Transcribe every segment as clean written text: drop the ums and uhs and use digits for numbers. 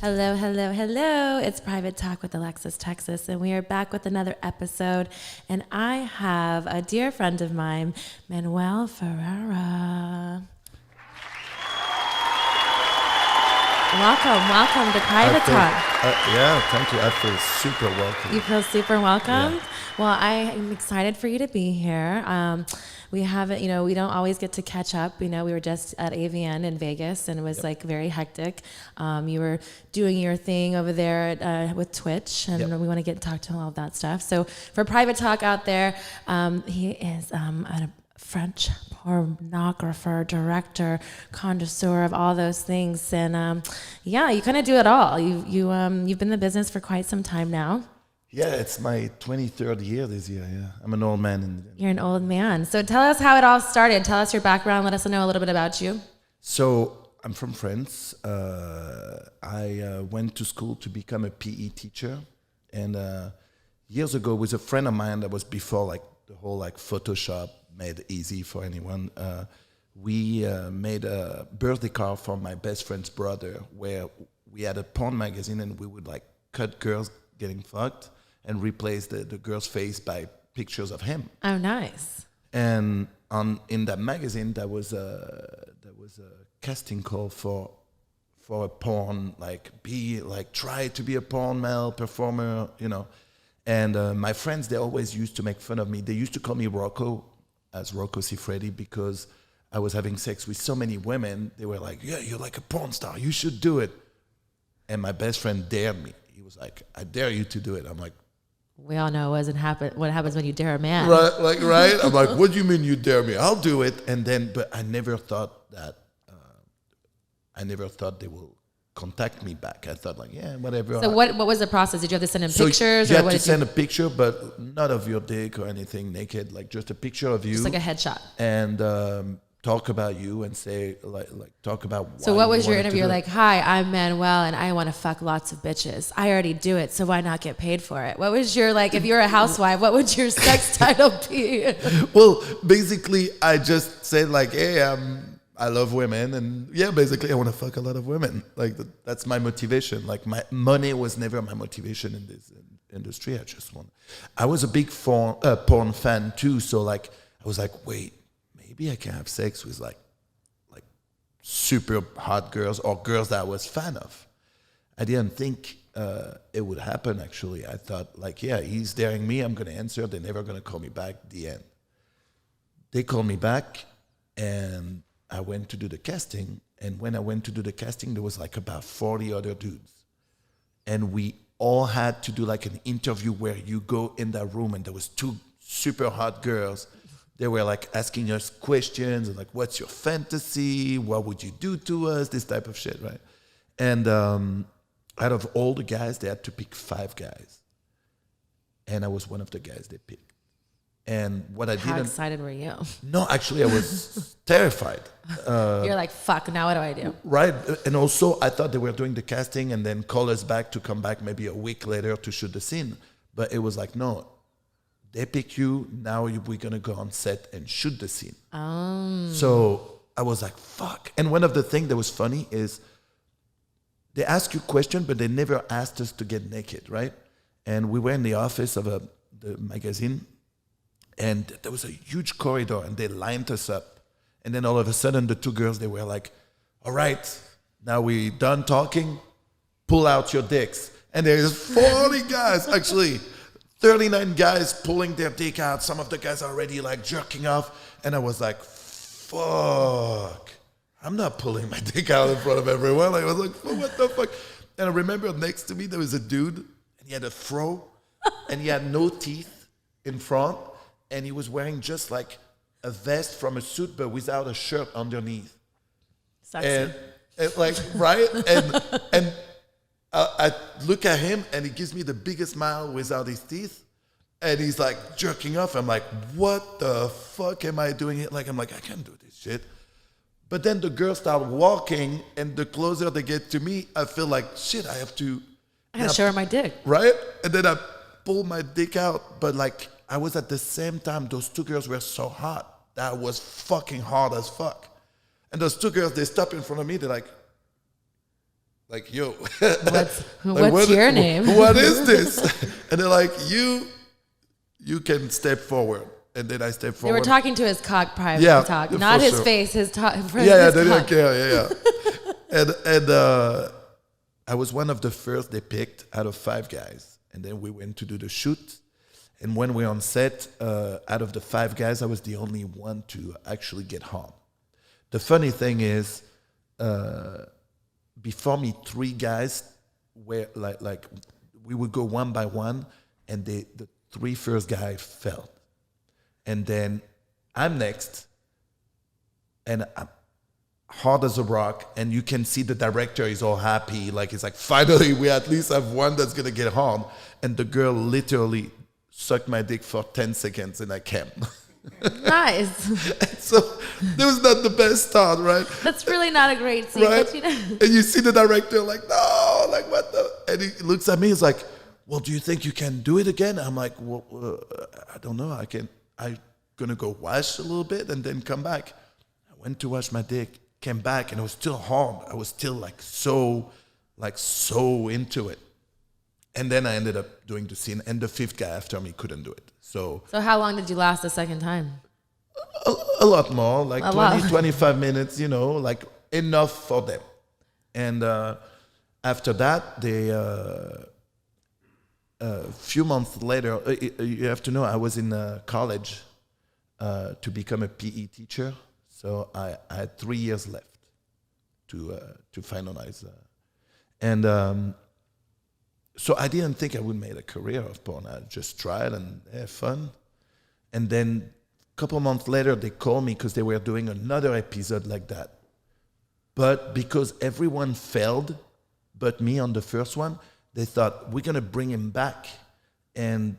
Hello, hello, hello. It's Private Talk with Alexis, Texas, and we are back with another episode. And I have a dear friend of mine, Manuel Ferrara. Welcome to Private Talk. Yeah, thank you. I feel super welcome. You feel super welcome? Yeah. Well, I am excited for you to be here. We haven't, we don't always get to catch up. We were just at AVN in Vegas, and it was like very hectic. You were doing your thing over there with Twitch, and we want to get and talk to all of that stuff. So for Private Talk out there, he is a French pornographer, director, connoisseur of all those things, and you kind of do it all. You've been in the business for quite some time now. Yeah, it's my 23rd year this year. Yeah, I'm an old man. You're an old man. So tell us how it all started. Tell us your background. Let us know a little bit about you. So I'm from France. I went to school to become a PE teacher, and years ago, with a friend of mine that was before like the whole like Photoshop made easy for anyone. We made a birthday card for my best friend's brother, where we had a porn magazine, and we would like cut girls getting fucked and replace the girl's face by pictures of him. Oh, nice. And in that magazine, there was a casting call for a porn, try to be a porn male performer, And my friends, they always used to make fun of me. They used to call me Rocco, as Rocco Siffredi, because I was having sex with so many women. They were like, yeah, you're like a porn star. You should do it. And my best friend dared me. He was like, I dare you to do it. I'm like, we all know what happens when you dare a man. Right? I'm like, what do you mean you dare me? I'll do it. And then, but I never thought that, they will contact me back. I thought like, yeah, whatever. So what was the process? Did you have to send in pictures? You had to send a picture, but not of your dick or anything naked, like just a picture of you. Just like a headshot. And talk about you and say, talk about why. So what was your interview? You're like, hi, I'm Manuel, and I want to fuck lots of bitches. I already do it, so why not get paid for it? What was your, if you're a housewife, what would your sex title be? Well, basically, I just said hey, I love women, and basically I want to fuck a lot of women. That's my motivation. My money was never my motivation in this industry. I was a big porn fan too, so I was like, wait, maybe I can have sex with like super hot girls or girls that I was fan of. I didn't think it would happen, actually. I thought he's daring me, I'm going to answer. They're never going to call me back, the end. They called me back, and I went to do the casting. And when I went to do the casting, there was about 40 other dudes. And we all had to do an interview where you go in that room, and there was two super hot girls. They were asking us questions and what's your fantasy? What would you do to us? This type of shit, right? And out of all the guys, they had to pick 5 guys. And I was one of the guys they picked. And what I didn't... How excited were you? No, actually, I was terrified. You're like, fuck, now what do I do? Right. And also, I thought they were doing the casting and then call us back to come back maybe a week later to shoot the scene. But it was no, they pick you, now we're going to go on set and shoot the scene. So I was like, fuck. And one of the things that was funny is they ask you questions, but they never asked us to get naked, right? And we were in the office of the magazine, and there was a huge corridor, and they lined us up. And then all of a sudden, the 2 girls, they were like, all right, now we're done talking, pull out your dicks. And there's 40 guys, actually, 39 guys pulling their dick out. Some of the guys are already jerking off. And I was like, fuck, I'm not pulling my dick out in front of everyone. I was like, what the fuck? And I remember next to me, there was a dude, and he had a fro, and he had no teeth in front. And he was wearing just a vest from a suit, but without a shirt underneath. Sexy. And right? And I look at him, and he gives me the biggest smile without his teeth. And he's jerking off. I'm like, what the fuck am I doing here? I'm like, I can't do this shit. But then the girls start walking, and the closer they get to me, I feel like, shit, I have to... I gotta show her my dick. Right? And then I pull my dick out, but I was at the same time, those 2 girls were so hot that was fucking hard as fuck. And those 2 girls, they stop in front of me, they're like, like, yo, What's your name? What is this? And they're like, you can step forward. And then I step They forward. were talking to his cock private talk, yeah, not for his sure. face, his talk. Yeah, they didn't care. Yeah. and I was one of the first they picked out of 5 guys. And then we went to do the shoot. And when we were on set, out of the 5 guys, I was the only one to actually get home. The funny thing is, before me, 3 guys were like we would go one by one, and the 3 first guys fell. And then I'm next, and I'm hard as a rock, and you can see the director is all happy, like it's like, finally we at least have one that's gonna get hard. And the girl literally sucked my dick for 10 seconds, and I came. Nice. So that was not the best start, right? That's really not a great scene, Right? but you know. And you see the director like, no, like what the? And he looks at me, he's like, well, do you think you can do it again? I'm like, well, I don't know. I'm gonna go wash a little bit and then come back. I went to wash my dick, came back, and it was still hard. I was still so into it. And then I ended up doing the scene, and the 5th guy after me couldn't do it. So how long did you last the second time? a lot more, like A 20, lot. 25 minutes, like enough for them. And after that, they a few months later, you have to know, I was in college to become a PE teacher. So I had 3 years left to finalize. And so I didn't think I would make a career of porn. I just tried and had fun. And then a couple months later, they called me because they were doing another episode like that. But because everyone failed but me on the first one, they thought, we're going to bring him back and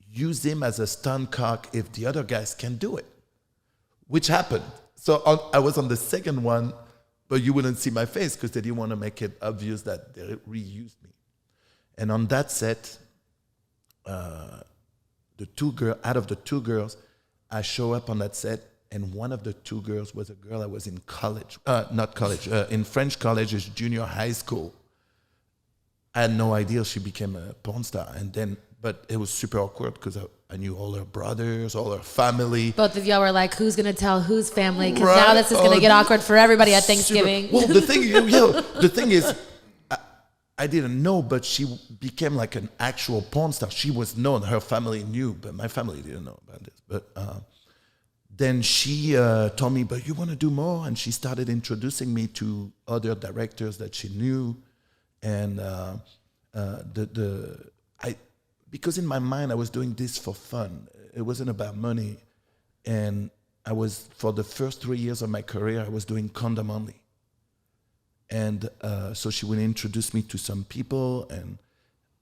use him as a stunt cock if the other guys can do it, which happened. So I was on the second one, but you wouldn't see my face because they didn't want to make it obvious that they reused me. And on that set, out of the 2 girls, I show up on that set, and one of the 2 girls was a girl I was in college, in French college's junior high school. I had no idea she became a porn star. But it was super awkward because I knew all her brothers, all her family. Both of y'all were like, who's going to tell whose family? Because Right. now this is going to get awkward for everybody at Thanksgiving. Super. Well, the thing is, I didn't know, but she became like an actual porn star. She was known. Her family knew, but my family didn't know about this. But then she told me, but you want to do more? And she started introducing me to other directors that she knew. And because in my mind, I was doing this for fun. It wasn't about money. And for the first 3 years of my career, I was doing condom only. And so she would introduce me to some people, and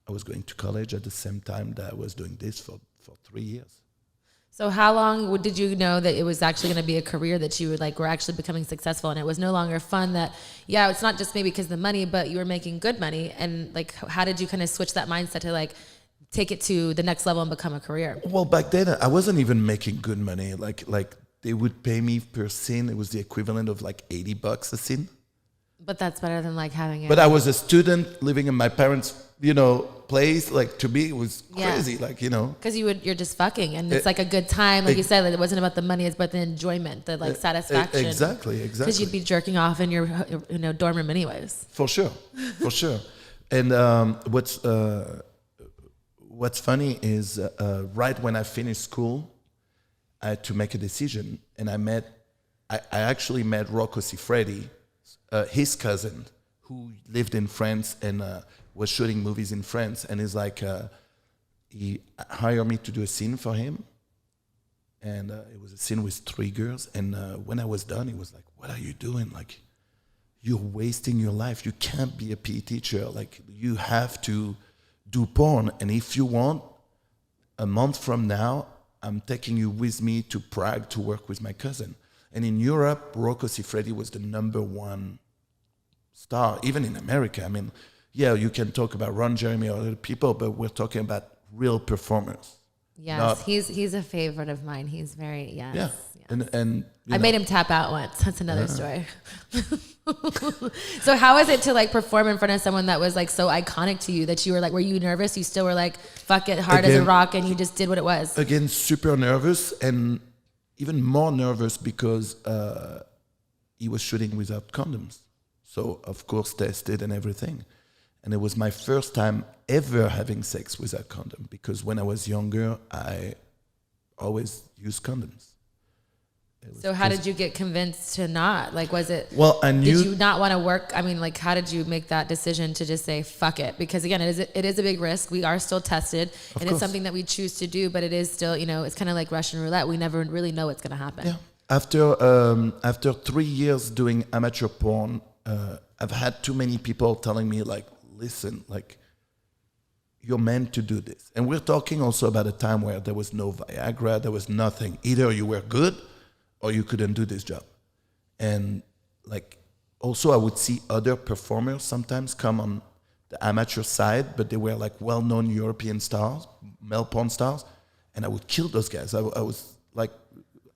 I was going to college at the same time that I was doing this for 3 years. So how long did you know that it was actually going to be a career that you were actually becoming successful, and it was no longer fun? That it's not just maybe because of the money, but you were making good money, and how did you kind of switch that mindset to take it to the next level and become a career? Well, back then I wasn't even making good money. Like they would pay me per scene. It was the equivalent of $80 a scene. But that's better than having it. But I was a student living in my parents' place. To me, it was crazy. Because you're just fucking, and it's a good time. You said, it wasn't about the money; it's about the enjoyment, the satisfaction. Exactly. Because you'd be jerking off in your dorm room anyways. For sure. And what's funny is right when I finished school, I had to make a decision, and I actually met Rocco Siffredi, his cousin, who lived in France and was shooting movies in France, and he's he hired me to do a scene for him, and it was a scene with 3 girls, and when I was done, he was like, "What are you doing? You're wasting your life. You can't be a PE teacher. You have to do porn, and if you want, a month from now, I'm taking you with me to Prague to work with my cousin." And in Europe, Rocco Siffredi was the #1 star, even in America. I mean, you can talk about Ron Jeremy or other people, but we're talking about real performers. Yes, he's a favorite of mine. He's very, yes. And I made him tap out once. That's another story. So how is it to like perform in front of someone that was like so iconic to you that you were like, were you nervous? You still were like, fuck it, hard as a rock, and you just did what it was? Again, super nervous, and even more nervous because he was shooting without condoms. So, of course, tested and everything. And it was my first time ever having sex without condom, because when I was younger, I always used condoms. So how did you get convinced to not? Like, was it, well, I knew, did you not want to work? I mean, like, how did you make that decision to just say, fuck it? Because again, it is a big risk. We are still tested, and it's something that we choose to do, but it is still, you know, it's kind of like Russian roulette. We never really know what's going to happen. Yeah. After 3 years doing amateur porn, I've had too many people telling me, like, listen, like, you're meant to do this. And we're talking also about a time where there was no Viagra, there was nothing. Either you were good or you couldn't do this job. And like, also I would see other performers sometimes come on the amateur side, but they were like well-known European stars, male porn stars, and I would kill those guys. I was like,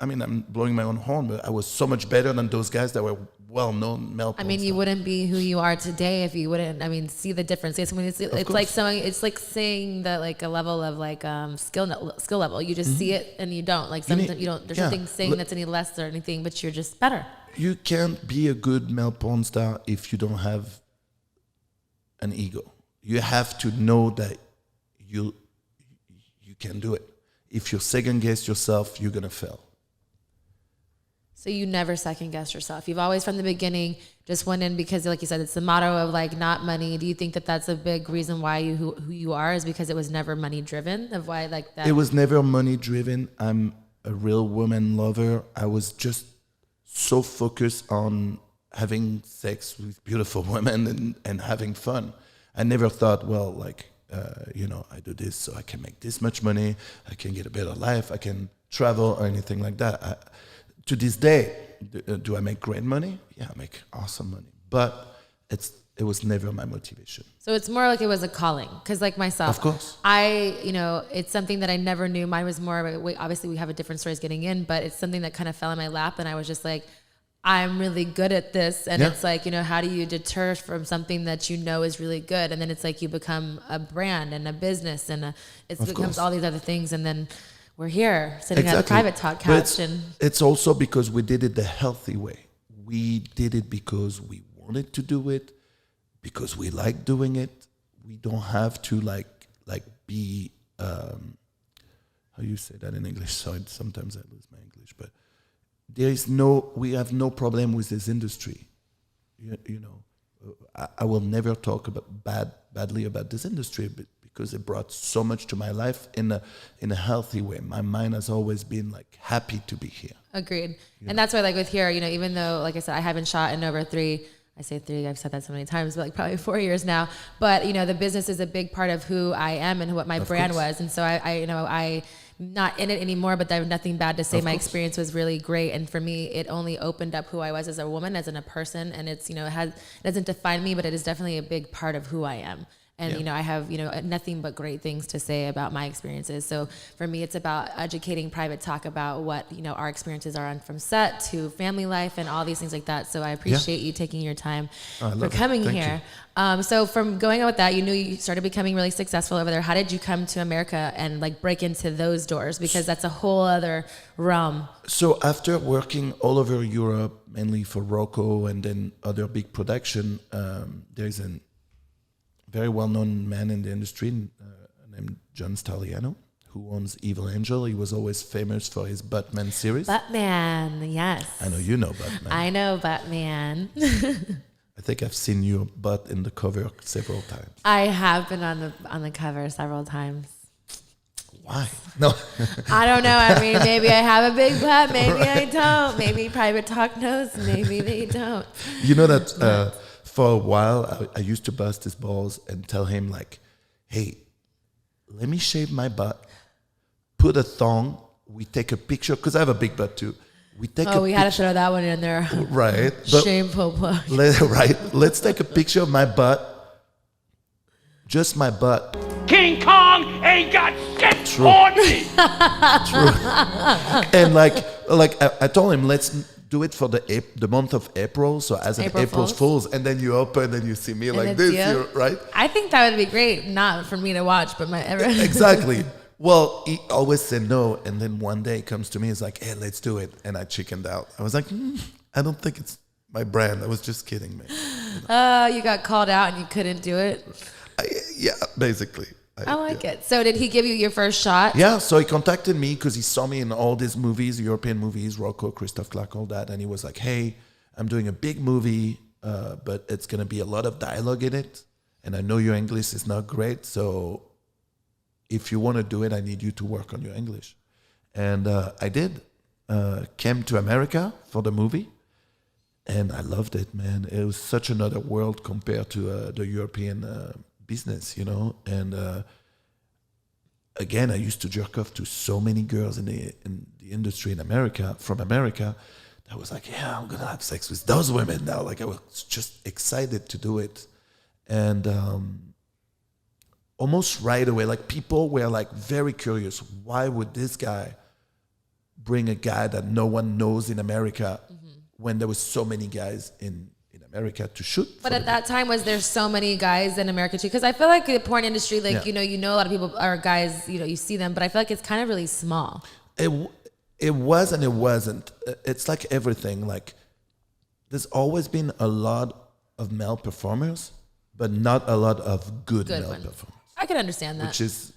I mean, I'm blowing my own horn, but I was so much better than those guys that were well-known male porn stars. You wouldn't be who you are today if you wouldn't, see the difference. It's like saying that like a level of like skill level. You just see it and you don't. Like something you don't. There's nothing saying that's any less or anything, but you're just better. You can't be a good male porn star if you don't have an ego. You have to know that you can do it. If you second guess yourself, you're gonna fail. So you never second guess yourself. You've always from the beginning just went in because, like you said, it's the motto of like not money. Do you think that that's a big reason why you who you are is because it was never money driven? Of why like that? It was never money driven. I'm a real woman lover. I was just so focused on having sex with beautiful women and having fun. I never thought, well, like, I do this so I can make this much money. I can get a better life. I can travel or anything like that. To this day, do I make great money? Yeah, I make awesome money. But it was never my motivation. So it's more like it was a calling. Because like myself, of course, it's something that I never knew. Mine was more of obviously we have a different stories getting in, but it's something that kind of fell in my lap. And I was just like, I'm really good at this. And it's like, how do you deter from something that you know is really good? And then it's like you become a brand and a business and it becomes all these other things. And then we're here sitting at the Private Talk couch. It's also because we did it the healthy way. We did it because we wanted to do it, because we like doing it. We don't have to like be, how you say that in English? Sorry, sometimes I lose my English, but we have no problem with this industry. I will never talk badly about this industry, but because it brought so much to my life in a healthy way. My mind has always been like happy to be here. Agreed. And that's why like with here, even though like I said, I haven't shot in over I've said that so many times, but like probably 4 years now. But the business is a big part of who I am and what my brand was. And so I'm not in it anymore, but I have nothing bad to say. My experience was really great. And for me, it only opened up who I was as a woman, as a person. And it doesn't define me, but it is definitely a big part of who I am. And, I have, nothing but great things to say about my experiences. So for me, it's about educating Private Talk about what, our experiences are from set to family life and all these things like that. So I appreciate you taking your time for coming here. So from going on with that, you started becoming really successful over there. How did you come to America and like break into those doors? Because that's a whole other realm. So after working all over Europe, mainly for Rocco and then other big production, there's a very well-known man in the industry named John Staliano, who owns Evil Angel. He was always famous for his Batman series. Batman, yes. I know you know Batman. I know Batman. I think I've seen your butt in the cover several times. I have been on the cover several times. Why? No. I don't know. Maybe I have a big butt. Maybe I don't. Maybe Private Talk knows. Maybe they don't. You know that... for a while, I used to bust his balls and tell him like, hey, let me shave my butt, put a thong, we take a picture, because I have a big butt too. We had to throw that one in there. Right. Shameful plug. Let's take a picture of my butt, just my butt. King Kong ain't got shit on me. True. And like I told him, let's do it for the month of April, so as an April Fool's, and then you open and you see me like this, right? I think that would be great, not for me to watch, but Exactly. Well, he always said no, and then one day he comes to me, he's like, hey, let's do it, and I chickened out. I was like, I don't think it's my brand. I was just kidding, man. You got called out and you couldn't do it? Yeah, basically. I like it. So did he give you your first shot? Yeah, so he contacted me because he saw me in all these movies, European movies, Rocco, Christoph Clark, all that. And he was like, hey, I'm doing a big movie, but it's going to be a lot of dialogue in it. And I know your English is not great, so if you want to do it, I need you to work on your English. And I did. Came to America for the movie. And I loved it, man. It was such another world compared to the European business, you know. And again, I used to jerk off to so many girls in the industry in America, from America. I was like, yeah, I'm gonna have sex with those women now. Like I was just excited to do it, and almost right away, like people were like very curious. Why would this guy bring a guy that no one knows in America when there was so many guys in America to shoot? But at that time, was there so many guys in America too? Because I feel like the porn industry, like, you know a lot of people are guys, you see them, but I feel like it's kind of really small. It was and it wasn't. It's like everything. Like there's always been a lot of male performers, but not a lot of good male performers. I can understand that. Which is,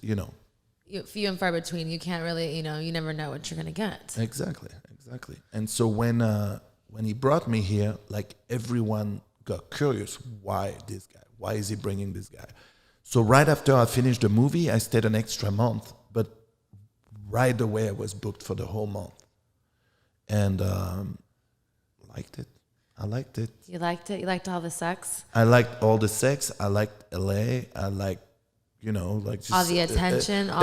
few and far between. You can't really, you never know what you're going to get. Exactly. And so when he brought me here, like everyone got curious, why this guy? Why is he bringing this guy? So right after I finished the movie, I stayed an extra month, but right away I was booked for the whole month. And liked it. I liked it. You liked it? You liked all the sex? I liked all the sex. I liked LA. I liked, like just all the attention, all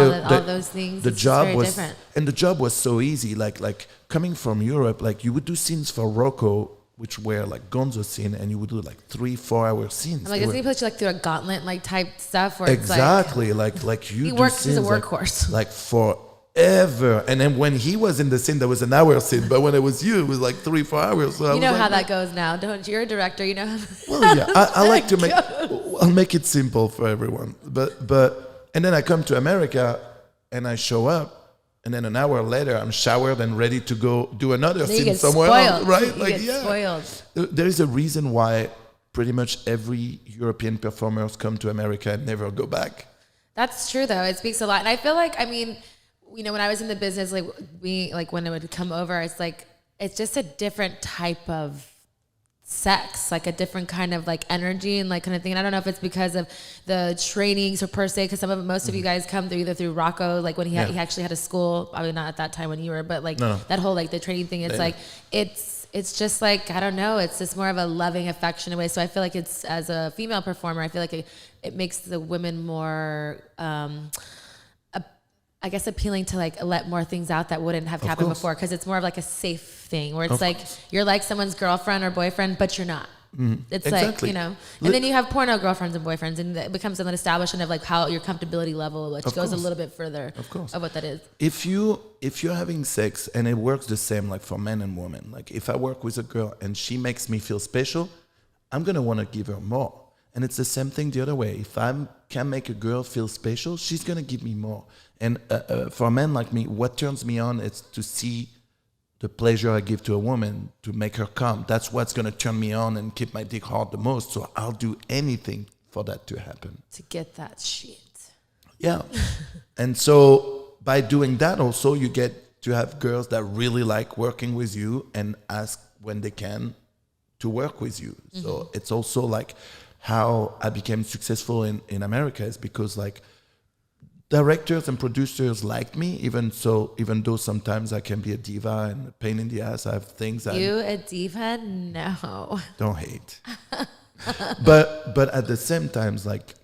those things. The job was different. And the job was so easy. Like coming from Europe, like you would do scenes for Rocco, which were like gonzo scene, and you would do like 3-4 hour scenes. I'm like, doesn't he put you like through a gauntlet like type stuff? Where exactly, it's like you. He do works scenes as a workhorse. Like forever. And then when he was in the scene, there was an hour scene, but when it was you, it was like 3-4 hours. So you know how that goes now, don't you? You're a director, you know how well, yeah, I like to I'll make it simple for everyone. But and then I come to America and I show up, and then an hour later I'm showered and ready to go do another scene somewhere else, right? Spoiled. There is a reason why pretty much every European performers come to America and never go back. That's true, though. It speaks a lot, and I feel like, when I was in the business, when it would come over, it's just a different type of sex, like a different kind of like energy and like kind of thing. And I don't know if it's because of the trainings or per se, because most of you guys come through either through Rocco, like when he actually had a school, probably not at that time when you were, but that whole like the training thing. It's it's just like, I don't know, it's just more of a loving, affectionate way. So I feel like it's, as a female performer, I feel like it makes the women more, I guess, appealing to like let more things out that wouldn't have happened before, because it's more of like a safe thing where it's like you're like someone's girlfriend or boyfriend, but you're not. It's exactly. Like, and then you have porno girlfriends and boyfriends, and it becomes an establishment of like how your comfortability level, which goes a little bit further of what that is. If you're having sex, and it works the same like for men and women, like if I work with a girl and she makes me feel special, I'm gonna want to give her more. And it's the same thing the other way. If I can make a girl feel special, she's gonna give me more. And for a man like me, what turns me on is to see the pleasure I give to a woman to make her come. That's what's going to turn me on and keep my dick hard the most. So I'll do anything for that to happen. To get that shit. Yeah. And so by doing that also, you get to have girls that really like working with you and ask when they can to work with you. Mm-hmm. So it's also like how I became successful in America is because like directors and producers like me, even though sometimes I can be a diva and a pain in the ass. I have things. You a diva? No. Don't hate. but at the same time, like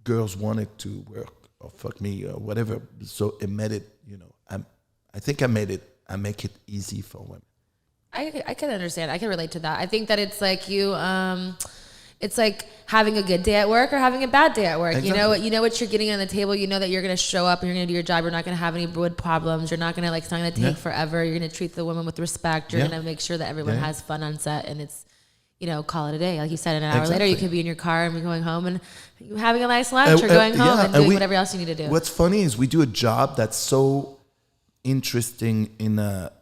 girls wanted to work or fuck me or whatever. So it made it. I think I made it. I make it easy for women. I can understand. I can relate to that. I think that it's like you. it's like having a good day at work or having a bad day at work. Exactly. You know what you're getting on the table. You know that you're going to show up and you're going to do your job. You're not going to have any wood problems. You're not going to like, it's not going to take forever. You're going to treat the women with respect. You're going to make sure that everyone has fun on set, and it's, call it a day. Like you said, an hour later, you could be in your car and be going home and having a nice lunch or going home and doing whatever else you need to do. What's funny is we do a job that's so interesting in a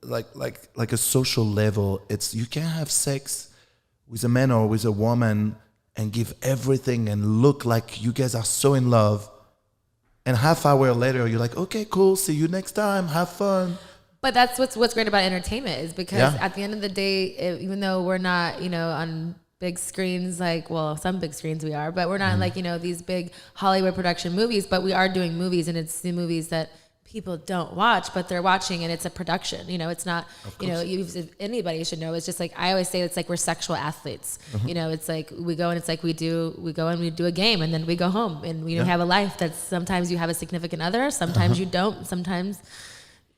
like a social level. It's you can't have sex with a man or with a woman and give everything and look like you guys are so in love, and half hour later you're like, okay, cool, see you next time, have fun. But that's what's great about entertainment, is because at the end of the day, even though we're not, on big screens, some big screens we are, but we're not like, these big Hollywood production movies, but we are doing movies, and it's the movies that people don't watch, but they're watching, and it's a production. It's not, if anybody should know, it's just like, I always say, it's like we're sexual athletes. It's like we go and it's like we go and we do a game, and then we go home, and we have a life that's, sometimes you have a significant other, sometimes you don't, sometimes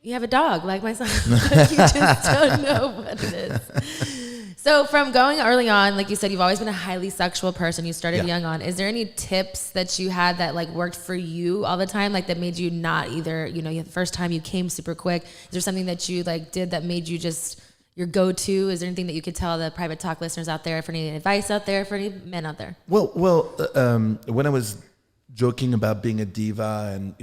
you have a dog like my son. You just don't know what it is. So from going early on, like you said, you've always been a highly sexual person. You started young on. Is there any tips that you had that like worked for you all the time? Like that made you not either, the first time you came super quick. Is there something that you like did that made you just your go-to? Is there anything that you could tell the Private Talk listeners out there, for any advice out there, for any men out there? Well, when I was joking about being a diva and,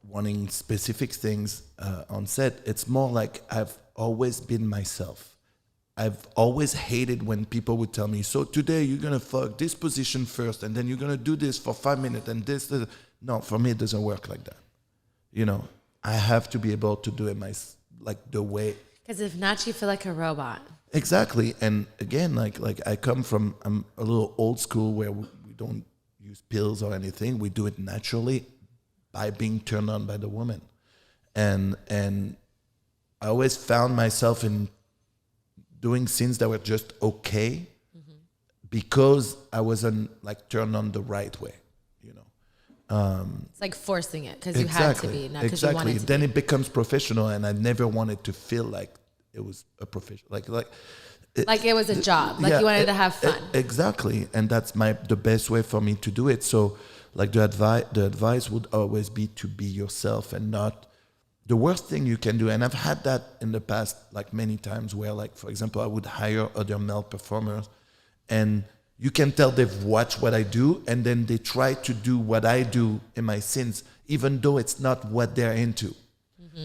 wanting specific things on set, it's more like I've always been myself. I've always hated when people would tell me, so today you're going to fuck this position first, and then you're going to do this for 5 minutes, and this. No, for me, it doesn't work like that. I have to be able to do it the way. Because if not, you feel like a robot. Exactly. And again, like I'm a little old school, where we don't use pills or anything. We do it naturally by being turned on by the woman. And I always found myself in doing scenes that were just okay because I wasn't like turned on the right way, It's like forcing it because you had to be, not because you wanted to. Then it becomes professional, and I never wanted to feel like it was a professional, like it was a job, like you wanted to have fun. Exactly, and that's the best way for me to do it. So, like the advice would always be to be yourself, and not the worst thing you can do. And I've had that in the past, like many times, where, like, for example, I would hire other male performers, and you can tell they've watched what I do, and then they try to do what I do in my scenes, even though it's not what they're into.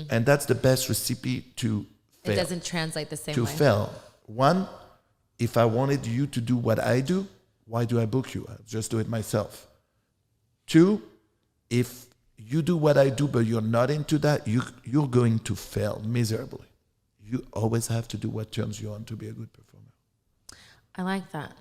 And that's the best recipe to fail. It doesn't translate the same way. To fail. One, if I wanted you to do what I do, why do I book you? I'll just do it myself. Two, if you do what I do, but you're not into that, you're going to fail miserably. You always have to do what turns you on to be a good performer. I like that.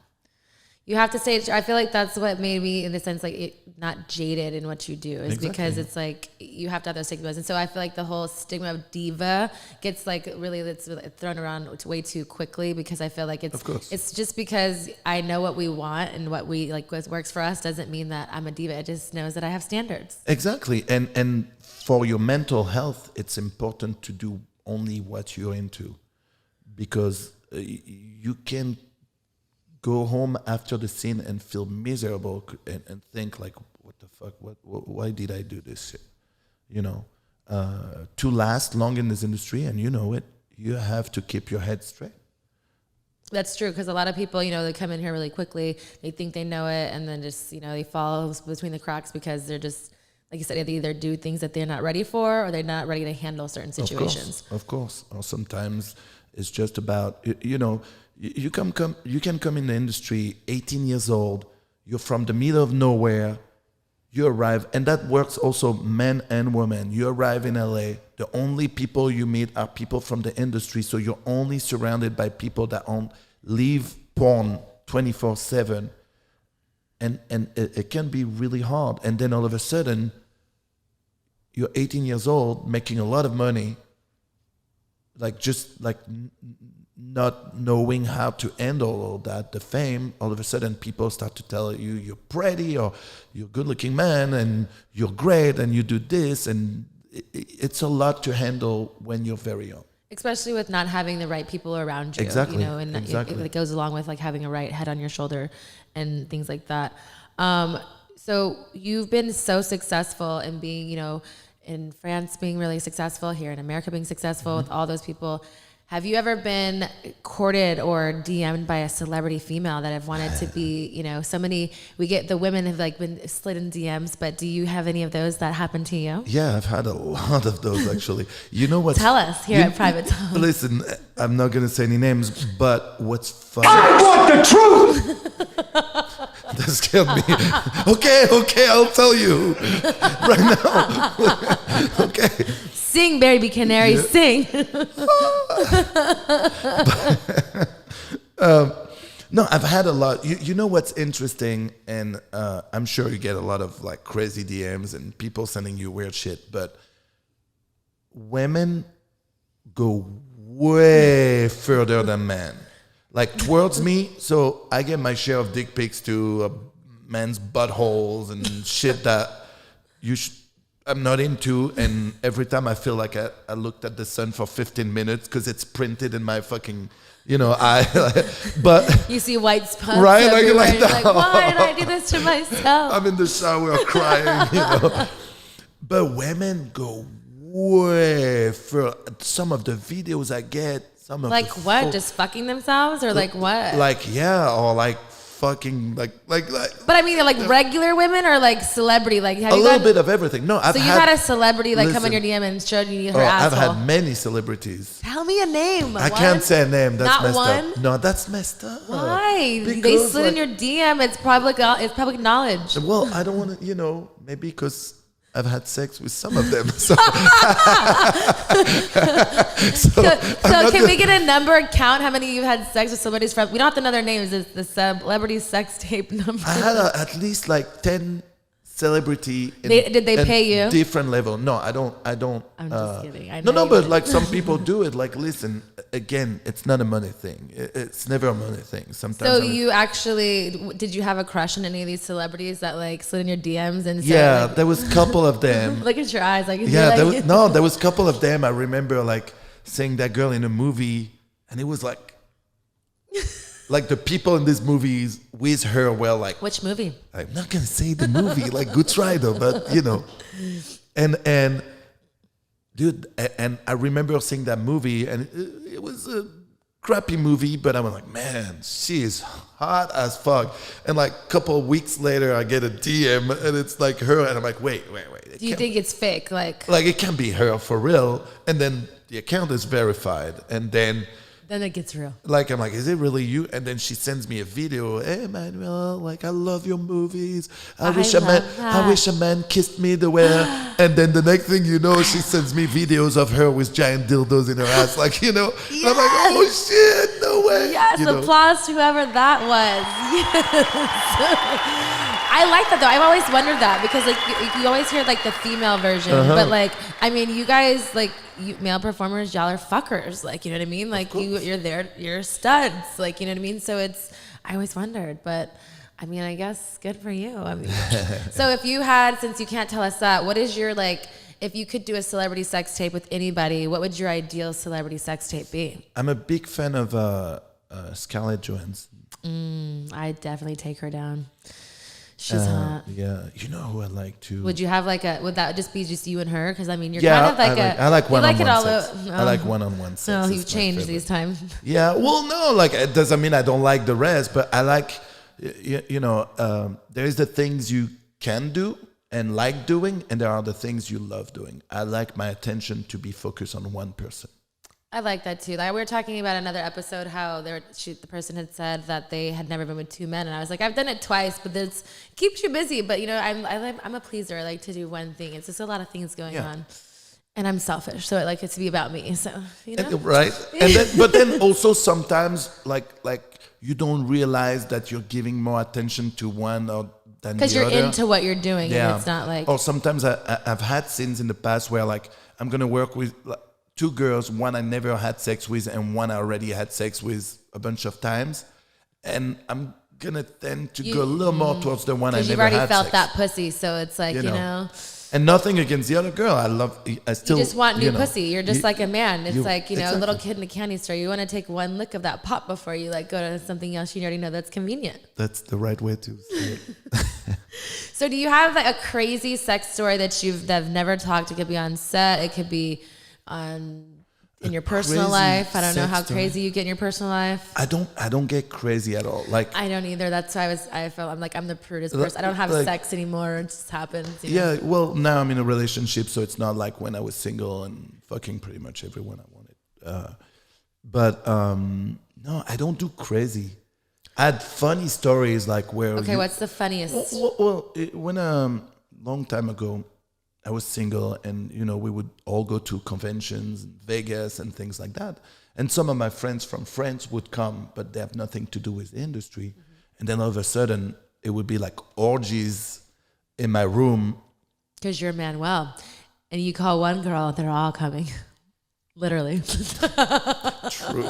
You have to say it. I feel like that's what made me, in the sense, like, not jaded in what you do, is because it's like you have to have those stigmas. And so I feel like the whole stigma of diva gets it's thrown around way too quickly, because I feel like it's just because I know what we want and what we like, what works for us, doesn't mean that I'm a diva. It just knows that I have standards. Exactly. And for your mental health, it's important to do only what you're into, because you can go home after the scene and feel miserable and think like, what the fuck? Why did I do this shit? To last long in this industry, and you have to keep your head straight. That's true, because a lot of people, they come in here really quickly, they think they know it, and then just, they fall between the cracks because they're just, like you said, they either do things that they're not ready for, or they're not ready to handle certain situations. Of course. Or sometimes it's just about, you can come in the industry 18 years old, you're from the middle of nowhere, you arrive, and that works also men and women. You arrive in LA, the only people you meet are people from the industry, so you're only surrounded by people that live porn 24/7, and it can be really hard. And then all of a sudden, you're 18 years old, making a lot of money, not knowing how to handle all that, the fame. All of a sudden people start to tell you you're pretty, or you're a good looking man, and you're great, and you do this, and it's a lot to handle when you're very young. Especially with not having the right people around you. Exactly. You know, and Exactly. it goes along with like having a right head on your shoulder and things like that. So you've been so successful in being, you know, in France being really successful, here in America being successful with all those people. Have you ever been courted or DM'd by a celebrity female that have wanted to be, you know, so many, we get the women have like been slid in DMs, but do you have any of those that happen to you? Yeah, I've had a lot of those actually. You know what? Tell us here at Private Talk. Listen, I'm not going to say any names, but what's funny? I want the truth! That scared me. Okay, I'll tell you right now. Okay. Sing, Baby Canary, sing. No, I've had a lot. You know what's interesting, and I'm sure you get a lot of like crazy DMs and people sending you weird shit, but women go way further than men. Like towards me, so I get my share of dick pics to men's buttholes and shit that I'm not into, and every time I feel like I looked at the sun for 15 minutes because it's printed in my fucking, eye. But You see white spots right, everywhere. like You're that. like, why did I do this to myself? I'm in the shower crying, But women go way further. Some of the videos I get, some of Like the what? Just fucking themselves or like what? like yeah, or like fucking like. But I mean, like regular women or like celebrity? Like have A you little got, bit of everything. No, I've so you had a celebrity like come in your listen. DM and showed you her I've asshole. had many celebrities. Tell me a name. I One? can't say a name. That's Not messed one? up. No, that's messed up. Why? They Because, slid in your DM. It's public knowledge. Well, I don't want to. Maybe because I've had sex with some of them. So, So can we get a number count how many you've had sex with celebrities from? We don't have to know their names. It's the celebrity sex tape number. I had at least like 10 celebrity. Did they pay you? Different level. No, I don't. I'm just kidding. I No, know you but wouldn't. like some people do it. Like, listen, again, it's not a money thing. It's never a money thing. Sometimes. So you actually, did you have a crush on any of these celebrities that like slid in your DMs and said, Yeah, like, there was a couple of them. look at your eyes, like Yeah, like, there was a couple of them. I remember like seeing that girl in a movie, and it was like the people in these movies with her were like. Which movie? I'm not gonna say the movie. Like, good try though, but and dude, and I remember seeing that movie, and it was a crappy movie, but I was like, man, she is hot as fuck. And like a couple of weeks later, I get a DM, and it's like her, and I'm like, wait. Do you think it's fake? Like Like, it can't be her for real. And then the account is verified. And then it gets real. like, I'm like, is it really you? And then she sends me a video. Hey, Manuel, like, I love your movies. I wish a man kissed me the way. And then the next thing you know, she sends me videos of her with giant dildos in her ass. Like, And I'm like, oh shit, no way. Yes, applause to whoever that was. Yes. I like that though. I've always wondered that because like you always hear like the female version, but like I mean, you guys like male performers, y'all are fuckers. Like you know what I mean? Like you're there, you're studs. Like you know what I mean? So I always wondered, but I mean, I guess good for you. I mean, so if you had, since you can't tell us that, what is your like? If you could do a celebrity sex tape with anybody, what would your ideal celebrity sex tape be? I'm a big fan of Scarlett Johansson. I'd definitely take her down. She's hot. Yeah, you know who I like too. Would you have like would that just be just you and her? Because I mean, you're Yeah, kind of like I like one-on-one sex. over. I like one-on-one sex. No, It's you've my changed favorite. these times. Yeah, well, no, like it doesn't mean I don't like the rest, but I like, there's the things you can do and like doing, and there are the things you love doing. I like my attention to be focused on one person. I like that too. Like we were talking about another episode how the person had said that they had never been with two men, and I was like, I've done it twice, but this keeps you busy. But I'm a pleaser. I like to do one thing. It's just a lot of things going on, and I'm selfish, so I like it to be about me. So Right, and but then also sometimes like you don't realize that you're giving more attention to one than the other. Because you're into what you're doing, and it's not like. Or sometimes I've had scenes in the past where like I'm gonna work with. Two girls, one I never had sex with and one I already had sex with a bunch of times. And I'm going to tend to go a little more towards the one I never had sex. Because you've already felt that pussy, so it's like, you know. And nothing against the other girl. I still. You just want new know, pussy. You're just like a man. It's like, a exactly. little kid in a candy store. You want to take one lick of that pop before you like go to something else you already know that's convenient. That's the right way to say it. So do you have like a crazy sex story that have never talked? It could be on set. It could be in your personal life. I don't know how crazy you get in your personal life. I don't get crazy at all. Like I don't either. That's why I'm like I'm the prudest person. I don't have sex anymore. It just happens. Yeah. Well, now I'm in a relationship, so it's not like when I was single and fucking pretty much everyone I wanted. But no, I don't do crazy. I had funny stories like where. Okay, what's the funniest? When long time ago, I was single, and we would all go to conventions in Vegas and things like that. And some of my friends from France would come, but they have nothing to do with the industry. Mm-hmm. And then all of a sudden, it would be like orgies in my room. Because you're Manuel, and you call one girl, they're all coming. Literally. True.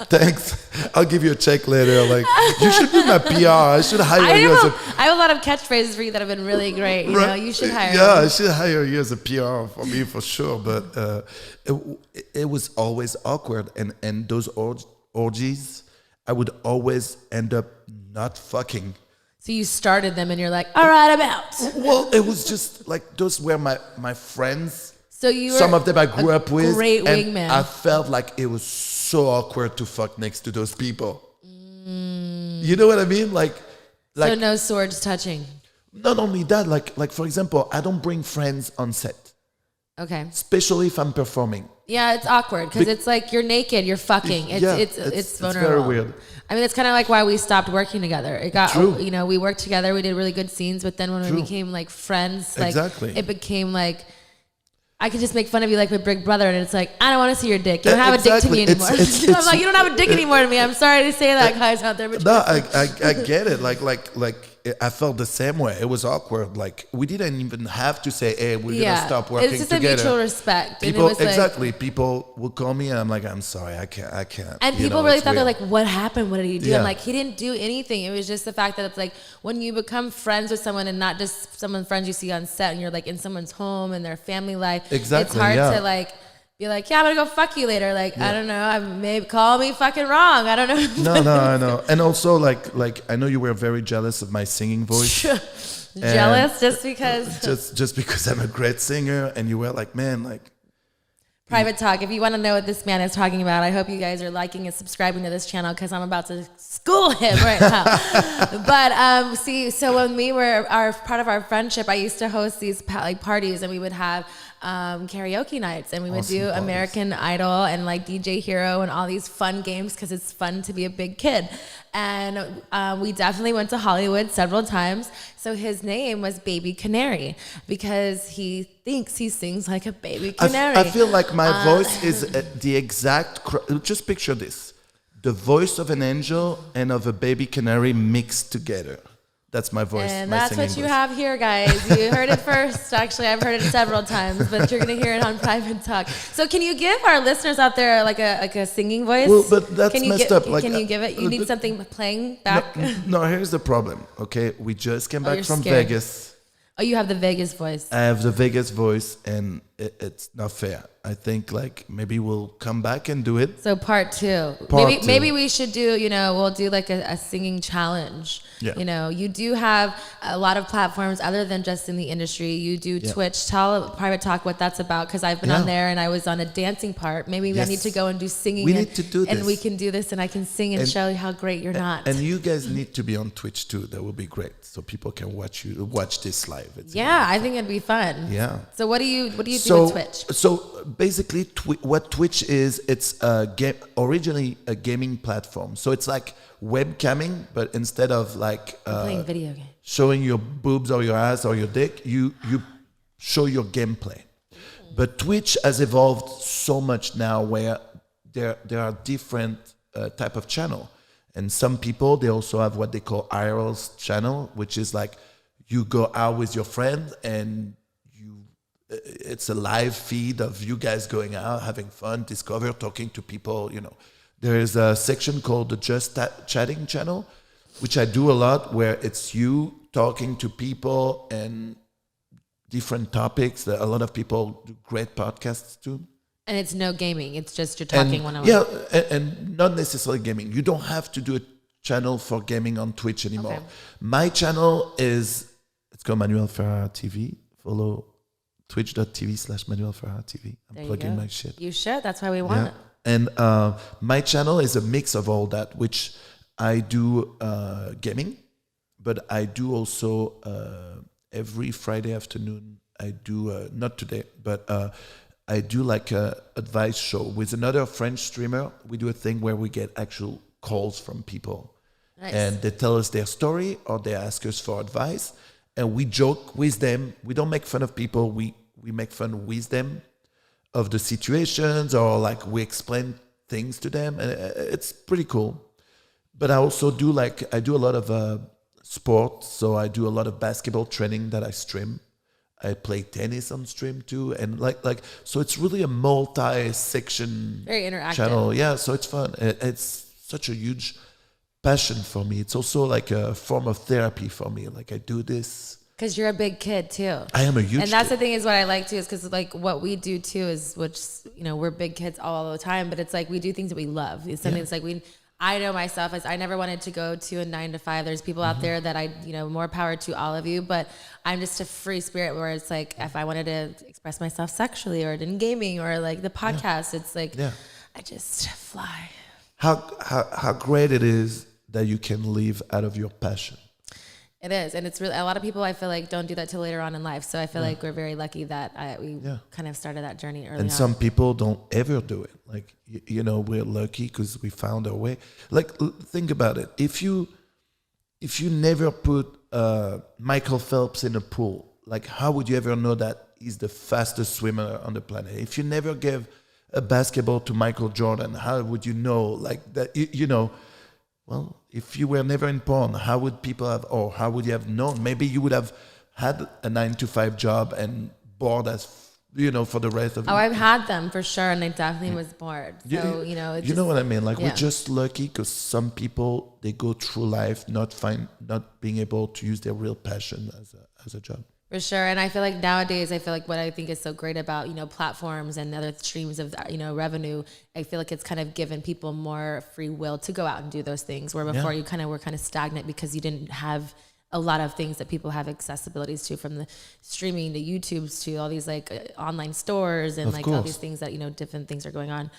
Thanks. I'll give you a check later. Like, you should be my PR. I should hire you as I have a lot of catchphrases for you that have been really great. You know, you should hire me. I should hire you as a PR for me for sure. But it was always awkward. And those orgies, I would always end up not fucking. So you started them and you're like, all right, I'm out. Well, it was just like those were my friends. So you were some of them I grew up with. Great and wingman. I felt like it was so awkward to fuck next to those people. You know what I mean? Like so no swords touching. Not only that, like for example, I don't bring friends on set. Okay. Especially if I'm performing. Yeah, it's awkward because it's like you're naked, you're fucking. It's vulnerable. It's very weird. I mean, it's kind of like why we stopped working together. It got, True. We worked together, we did really good scenes, but then when we became like friends, like it became like, I could just make fun of you like my big brother, and it's like, I don't want to see your dick. You don't have a dick to me anymore. I'm like, you don't have a dick anymore to me. I'm sorry to say that, guys out there. But no, I get it. Like I felt the same way. It was awkward. Like we didn't even have to say, "Hey, we're gonna stop working together." It's just a mutual respect. People and it was people will call me, and I'm like, "I'm sorry, I can't." And people really thought they're like, "What happened? What did he do?" I'm like, he didn't do anything. It was just the fact that it's like when you become friends with someone and not just someone friends you see on set, and you're like in someone's home and their family life. Exactly. It's hard to like. Be like, yeah, I'm gonna go fuck you later. Like, I don't know. I maybe call me fucking wrong. I don't know. No, I know. And also, like I know you were very jealous of my singing voice. Jealous just because. Just because I'm a great singer, and you were like, man, like. Private talk. If you want to know what this man is talking about, I hope you guys are liking and subscribing to this channel because I'm about to school him right now. But so when we were part of our friendship, I used to host these parties, and we would have karaoke nights, and we would do parties. American Idol and like DJ Hero and all these fun games because it's fun to be a big kid. And we definitely went to Hollywood several times. So his name was Baby Canary because he thinks he sings like a baby canary. I feel like my voice is the exact. Just picture this: the voice of an angel and of a baby canary mixed together. That's my voice. And that's what you have here, guys. You heard it first. Actually, I've heard it several times, but you're going to hear it on Private Talk. So can you give our listeners out there like a singing voice? Well, but that's messed up. Can you give it? You need something playing back? No, here's the problem. Okay, we just came back from Vegas. Oh, you have the Vegas voice. I have the Vegas voice, and it's not fair. I think like maybe we'll come back and do it. So part two. Maybe we should do, we'll do like a singing challenge. Yeah. You do have a lot of platforms other than just in the industry. You do Twitch. Tell Private Talk what that's about because I've been on there and I was on a dancing part. Maybe I need to go and do singing. We need to do this. And we can do this and I can sing and show you how great you're not. And you guys need to be on Twitch too. That would be great. So people can watch this live. I think it'd be fun. Yeah. So what do you do with Twitch? So basically what Twitch is, it's originally a gaming platform. So it's like webcamming, but instead of like playing video games, showing your boobs or your ass or your dick, you show your gameplay. But Twitch has evolved so much now where there are different type of channel. And some people, they also have what they call IRL's channel, which is like you go out with your friend and it's a live feed of you guys going out, having fun, discover, talking to people, There is a section called the Just Chatting channel, which I do a lot, where it's you talking to people and different topics. A lot of people do great podcasts too. And it's no gaming. It's just you're talking one-on-one. Yeah, and not necessarily gaming. You don't have to do a channel for gaming on Twitch anymore. Okay. My channel it's called Manuel Ferrara TV. Follow twitch.tv/Manuel Ferrara TV. I'm plugging my shit. You should. That's why we want it. And my channel is a mix of all that, which I do gaming, but I do also every Friday afternoon, I do, not today, but I do like a advice show with another French streamer. We do a thing where we get actual calls from people. Nice. And they tell us their story or they ask us for advice. And we joke with them. We don't make fun of people. We make fun with them of the situations, or like we explain things to them. And it's pretty cool. But I also do I do a lot of sports. So I do a lot of basketball training that I stream. I play tennis on stream too. And so it's really a multi-section Very interactive channel. Yeah, so it's fun. It's such a huge passion for me. It's also like a form of therapy for me. Like I do this. Because you're a big kid too. I am a huge And that's kid. the thing is what I like too is because like what we do too is we're big kids all the time, but it's like we do things that we love. It's something that's like I know myself as I never wanted to go to a 9 to 5. There's people out there that more power to all of you, but I'm just a free spirit where it's like if I wanted to express myself sexually or in gaming or like the podcast, it's like I just fly. How great it is that you can live out of your passion. It is, and it's really a lot of people I feel like don't do that till later on in life. So I feel like we're very lucky that we kind of started that journey early. And some people don't ever do it. Like we're lucky because we found our way. Like think about it. If you never put Michael Phelps in a pool, like how would you ever know that he's the fastest swimmer on the planet? If you never gave a basketball to Michael Jordan, how would you know like that? Well, if you were never in porn, how would people have, or how would you have known? Maybe you would have had a 9 to 5 job and bored as, for the rest of. Oh, I've had them for sure, and I definitely was bored. So you know what I mean? Like we're just lucky because some people they go through life not being able to use their real passion as a job. For sure. And I feel like nowadays, what I think is so great about, platforms and other streams of, revenue, I feel like it's kind of given people more free will to go out and do those things where before you were kind of stagnant because you didn't have a lot of things that people have accessibilities to, from the streaming to YouTubes to all these online stores and all these things that, different things are going on.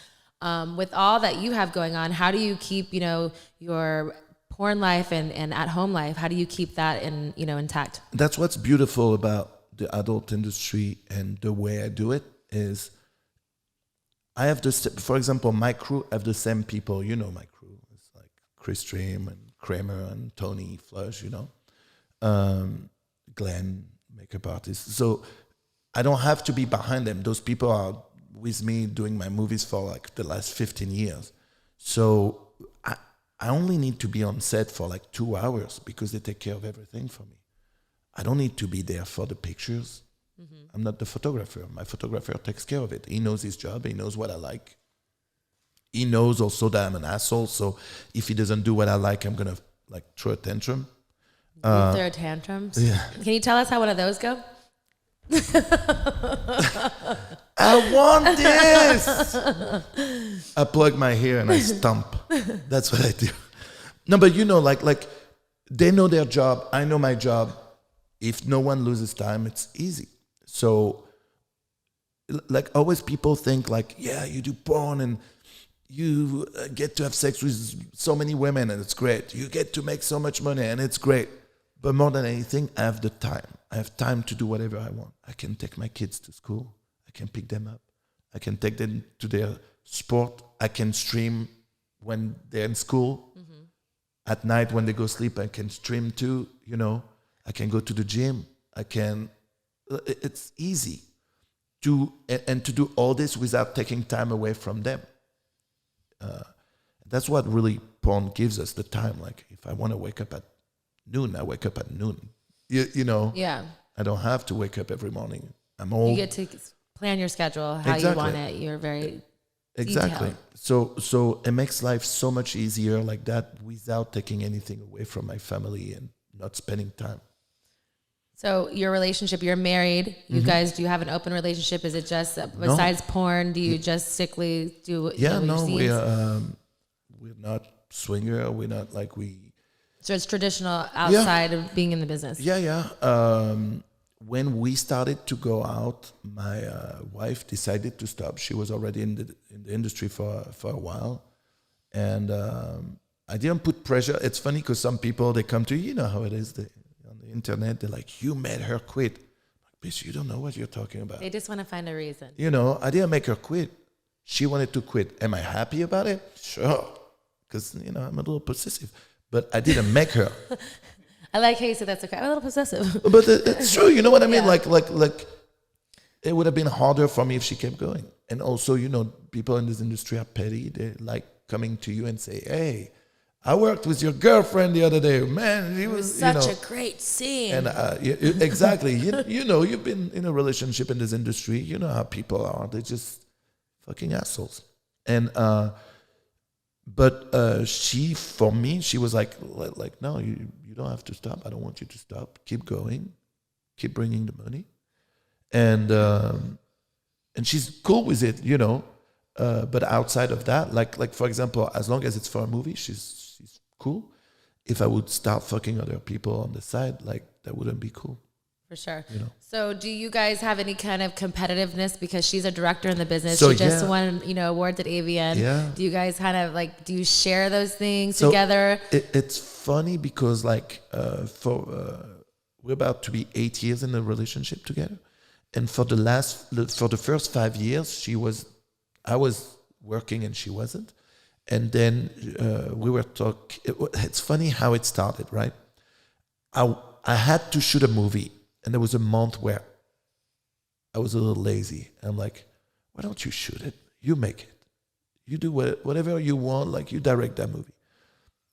With all that you have going on, how do you keep, your porn life and at home life, how do you keep that intact? That's what's beautiful about the adult industry and the way I do it is I have for example, my crew have the same people. My crew. It's like Chris Stream and Kramer and Tony Flush, Glenn, makeup artist. So I don't have to be behind them. Those people are with me doing my movies for the last 15 years. So I only need to be on set for 2 hours because they take care of everything for me. I don't need to be there for the pictures. Mm-hmm. I'm not the photographer. My photographer takes care of it. He knows his job. He knows what I like. He knows also that I'm an asshole. So if he doesn't do what I like, I'm going to throw a tantrum. You throw tantrums? Yeah. Can you tell us how one of those go? I want this. I plug my hair and I stomp. That's what I do. No, but like they know their job. I know my job. If no one loses time, it's easy. So always people think you do porn and you get to have sex with so many women and it's great. You get to make so much money and it's great. But more than anything, I have the time. I have time to do whatever I want. I can take my kids to school. I can pick them up. I can take them to their sport. I can stream when they're in school. Mm-hmm. At night when they go sleep, I can stream too. I can go to the gym. It's easy to do all this without taking time away from them. That's what really porn gives us, the time. If I want to wake up at noon, I wake up at noon. Yeah. I don't have to wake up every morning. I'm old. You get to plan your schedule how you want it. You're very exactly. detailed. So it makes life so much easier like that without taking anything away from my family and not spending time. So your relationship, you're married. You guys, do you have an open relationship? Is it just besides porn? Do you just strictly do? Yeah, your no, scenes? we're not swinger. We're not like we. So it's traditional outside of being in the business. Yeah. When we started to go out, my wife decided to stop. She was already in the industry for a while, and I didn't put pressure. It's funny because some people, they come to you know how it is on the internet. They're like, "You made her quit." Like, bitch, you don't know what you're talking about. They just want to find a reason. You know, I didn't make her quit. She wanted to quit. Am I happy about it? Sure, because I'm a little possessive, but I didn't make her. I like how you said that's okay. I'm a little possessive. But it's true. You know what I mean? Yeah. Like, it would have been harder for me if she kept going. And also, people in this industry are petty. They like coming to you and say, "Hey, I worked with your girlfriend the other day. Man, he was Such a great scene." And exactly, you've been in a relationship in this industry. You know how people are. They're just fucking assholes. And but for me, she was like, no, you don't have to stop. I don't want you to stop. Keep going. Keep bringing the money. And she's cool with it, But outside of that, like for example, as long as it's for a movie, she's cool. If I would start fucking other people on the side, that wouldn't be cool. For sure. So do you guys have any kind of competitiveness, because she's a director in the business? So, she just yeah. won, awards at AVN. Yeah. Do you guys kind of do you share those things together? It's funny because we're about to be 8 years in a relationship together. And for the first 5 years, I was working and she wasn't. And then we were talking. It's funny how it started, right? I had to shoot a movie, and there was a month where I was a little lazy. I'm like, why don't you shoot it? You make it. You do whatever you want. You direct that movie.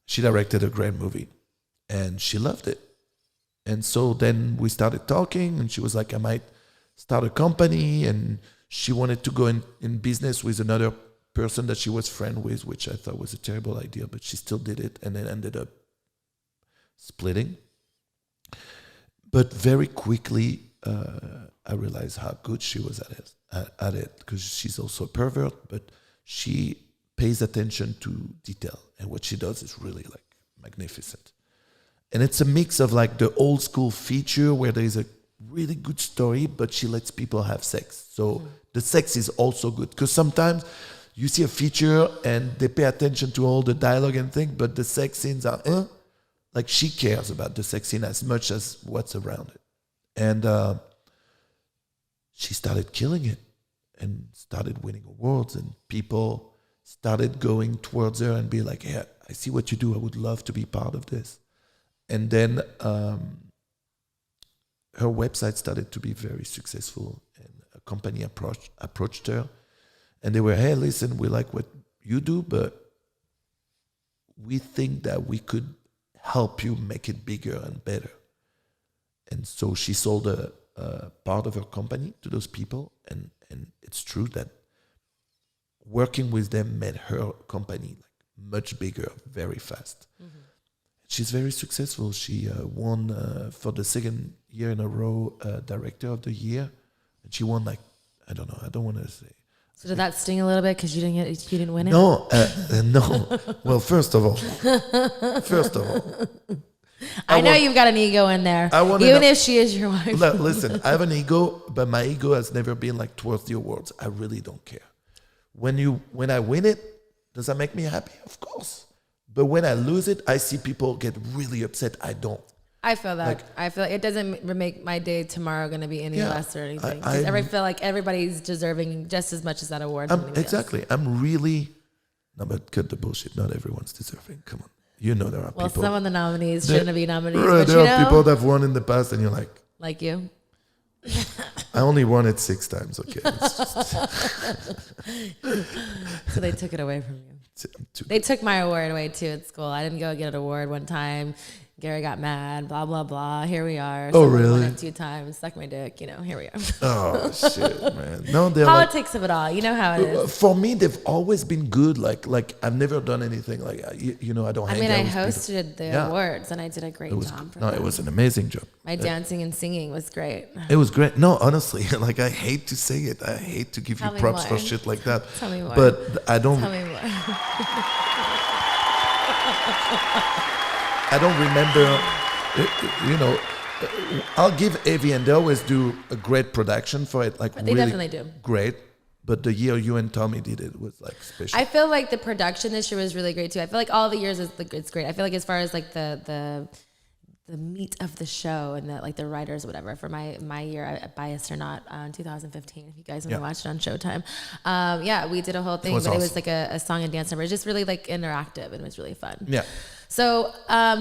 She directed a great movie, and she loved it. And so then we started talking, and she was like, I might start a company, and she wanted to go in business with another person that she was friend with, which I thought was a terrible idea, but she still did it, and then ended up splitting. But very quickly, I realized how good she was at it, because she's also a pervert, but she pays attention to detail, and what she does is really magnificent. And it's a mix of the old school feature where there is a really good story, but she lets people have sex. So the sex is also good, because sometimes you see a feature and they pay attention to all the dialogue and things, but the sex scenes are she cares about the sex scene as much as what's around it. And she started killing it and started winning awards, and people started going towards her and be like, "Yeah, I see what you do. I would love to be part of this." And then her website started to be very successful, and a company approached her, and they were, "Hey, listen, we like what you do, but we think that we could help you make it bigger and better." And so she sold a part of her company to those people, and it's true that working with them made her company much bigger very fast. Mm-hmm. She's very successful. She won for the second year in a row Director of the Year, and she won I don't know. I don't want to say. So did that sting a little bit because you didn't win it? No, no. Well, first of all, I know you've got an ego in there, even if she is your wife. Listen, I have an ego, but my ego has never been towards the awards. I really don't care. When I win it, does that make me happy? Of course. But when I lose it, I see people get really upset. I don't. I feel that. I feel it doesn't make my day tomorrow going to be any less or anything. I feel like everybody's deserving just as much as that award. Exactly. I'm really... No, but cut the bullshit. Not everyone's deserving. Come on. You know there are people... Well, some of the nominees shouldn't be nominees. Right, there are people that have won in the past, and you're like... Like you? I only won it 6 times. Okay. So they took it away from you. They took my award away too at school. I didn't go get an award one time. Gary got mad, blah, blah, blah. Here we are. Oh, Someone really? won it 2 times, suck my dick, here we are. Oh shit, man. No, they're Politics of it all. You know how it is. for me, they've always been good. Like I've never done anything like I don't. I hang mean, out I with people. hosted the Yeah. awards and I did a great It was job. For no, them. it was an amazing job. My dancing and singing was great. It was great. No, honestly, like I hate to say it. I hate to give Tell you me props more. for shit like that. Tell me more. But I don't. Tell me more. I don't remember. I'll give AVN. They always do a great production for it. Like They really definitely do. great. But the year you and Tommy did it was like special. I feel like the production this year was really great too. I feel like all the years it's great. I feel like as far as like the meat of the show and the writers or whatever for my year, biased or not, in 2015. If you guys want to watch it on Showtime, we did a whole thing, was but it was awesome. like a song and dance number. It was just really like interactive and it was really fun. Yeah. So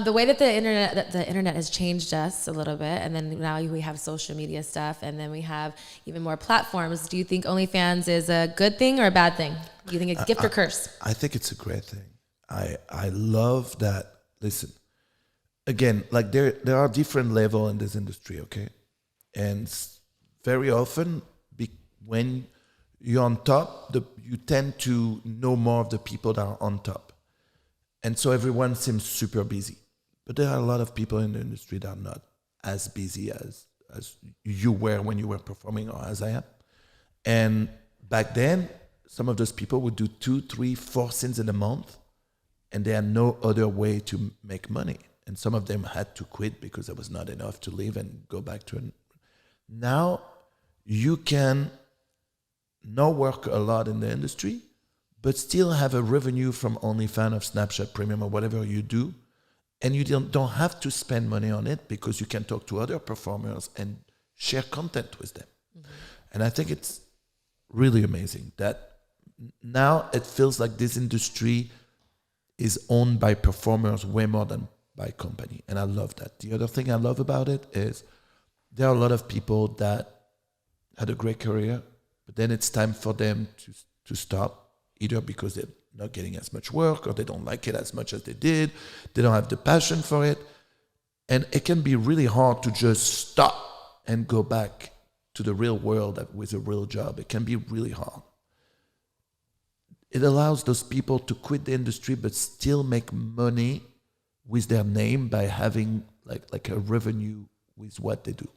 the way that the internet has changed us a little bit, and then now we have social media stuff, and then we have even more platforms. Do you think OnlyFans is a good thing or a bad thing? Do you think it's gift or curse? I think it's a great thing. I love that. Listen, again, like there are different levels in this industry, okay? And very often, when you're on top, you tend to know more of the people that are on top. And so everyone seems super busy. But there are a lot of people in the industry that are not as busy as you were when you were performing or as I am. And back then, some of those people would do 2, 3, 4 scenes in a month, and there had no other way to make money. And some of them had to quit because there was not enough to live and go back to it. Now, you can not work a lot in the industry, but still have a revenue from OnlyFans, of Snapchat Premium, or whatever you do. And you don't have to spend money on it because you can talk to other performers and share content with them. Mm-hmm. And I think it's really amazing that now it feels like this industry is owned by performers way more than by company. And I love that. The other thing I love about it is there are a lot of people that had a great career, but then it's time for them to stop, either because they're not getting as much work or they don't like it as much as they did. They don't have the passion for it. And it can be really hard to just stop and go back to the real world with a real job. It can be really hard. It allows those people to quit the industry but still make money with their name by having like a revenue with what they do.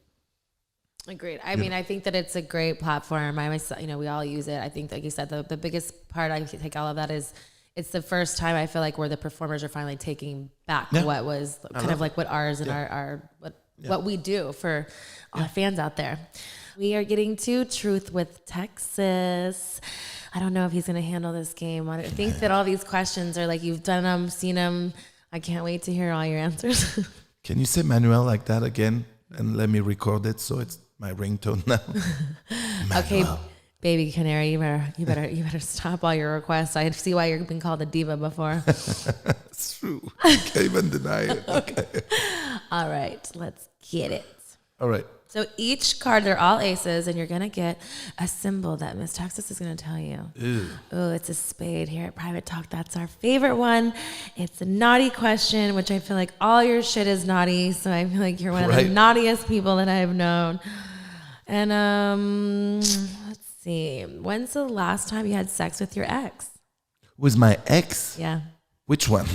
Agreed. I mean, I think that it's a great platform. We all use it. I think, like you said, the biggest part I take all of that is it's the first time I feel like where the performers are finally taking back what was kind of like what ours and what we do for our fans out there. We are getting to Truth with Texas. I don't know if he's going to handle this game. I think that all these questions are like you've done them, seen them. I can't wait to hear all your answers. Can you say Manuel like that again and let me record it so it's my ringtone now? Okay, baby canary, you better stop all your requests. I see why you've been called a diva before. It's true. I can't even deny it. Okay. All right, let's get it. All right. So each card, they're all aces, and you're going to get a symbol that Miss Texas is going to tell you. Oh, it's a spade here at Private Talk. That's our favorite one. It's a naughty question, which I feel like all your shit is naughty. So I feel like you're one of the naughtiest people that I've known. And let's see. When's the last time you had sex with your ex? With my ex? Yeah. Which one?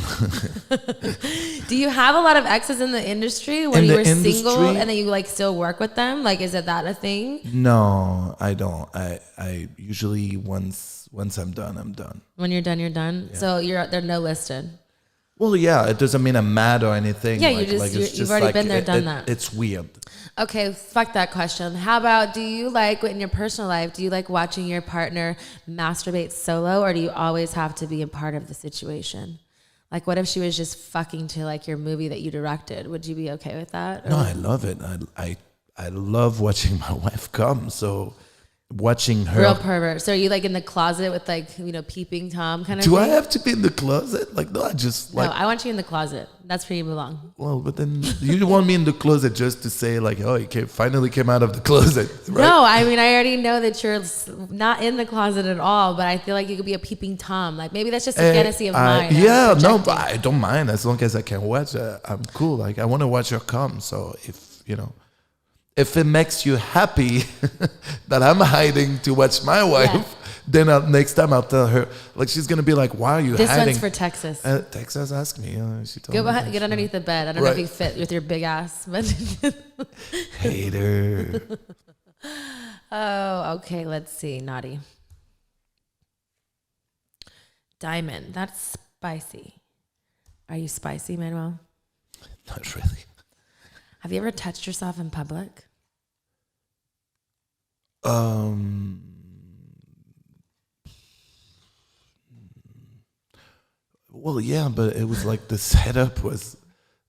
Do you have a lot of exes in the industry when you were single and then you like still work with them? Like, is that a thing? No, I don't. I usually once I'm done, I'm done. When you're done, you're done. Yeah. So they're no listed. Well, yeah, it doesn't mean I'm mad or anything. Yeah, you've already been there, done that. It's weird. Okay, fuck that question. How about, do you like, in your personal life, do you like watching your partner masturbate solo, or do you always have to be a part of the situation? Like, what if she was just fucking to like your movie that you directed? Would you be okay with that? No, I love it. I love watching my wife come. So watching her. Real pervert. So are you like in the closet with like, peeping Tom kind of Do thing? I have to be in the closet? Like, no, I just No, like. I want you in the closet. That's where you belong. Well, but then you want me in the closet just to say like, oh, finally came out of the closet, right? No, I mean, I already know that you're not in the closet at all, but I feel like you could be a peeping Tom. Like maybe that's just a fantasy of mine. Yeah, I'm no, but projecting. I don't mind as long as I can watch. I'm cool. Like I want to watch her come. So if it makes you happy that I'm hiding to watch my wife, then next time I'll tell her. Like she's gonna be like, "Why are you This hiding?" one's for Texas. Texas asked me. She told Go me. behind, get underneath the bed. I don't know if Right. you fit with your big ass, but Hater. oh, okay. Let's see. Naughty. Diamond. That's spicy. Are you spicy, Manuel? Not really. Have you ever touched yourself in public? Well, yeah, but it was like the setup was,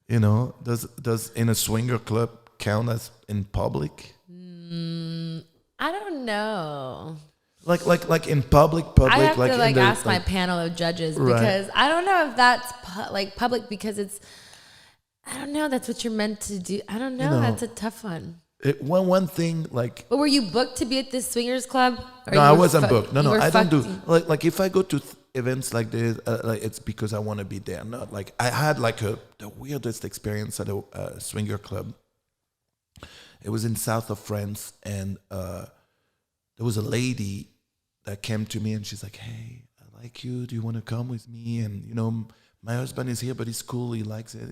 does in a swinger club count as in public? I don't know. Like in public, I have like to like in the, ask my panel of judges Right. because I don't know if that's public because it's. I don't know. That's what you're meant to do. I don't know. That's a tough one. one thing like. But were you booked to be at this swingers club? Or No, you I were wasn't booked. No, you were I don't do fucked- like if I go to events like this, like it's because I want to be there. Not like I had like the weirdest experience at a swinger club. It was in south of France, and there was a lady that came to me, and she's like, "Hey, I like you. Do you want to come with me?" And my husband is here, but he's cool. He likes it.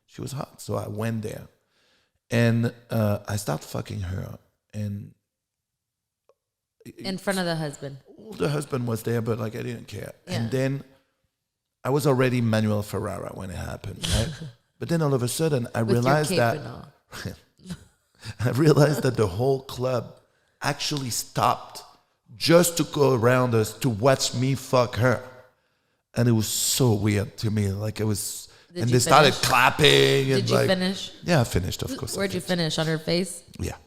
She was hot, so I went there, and I started fucking her, and in front of the husband. the husband was there, but like I didn't care. Yeah. And then I was already Manuel Ferrara when it happened, right? But then all of a sudden I With your realized cape that and all. I realized that the whole club actually stopped just to go around us to watch me fuck her. And it was so weird to me. Like it was Did and you they started finish? clapping and Did you like finish? Yeah, I finished, of course. I Where'd you finished. finish? On her face? Yeah.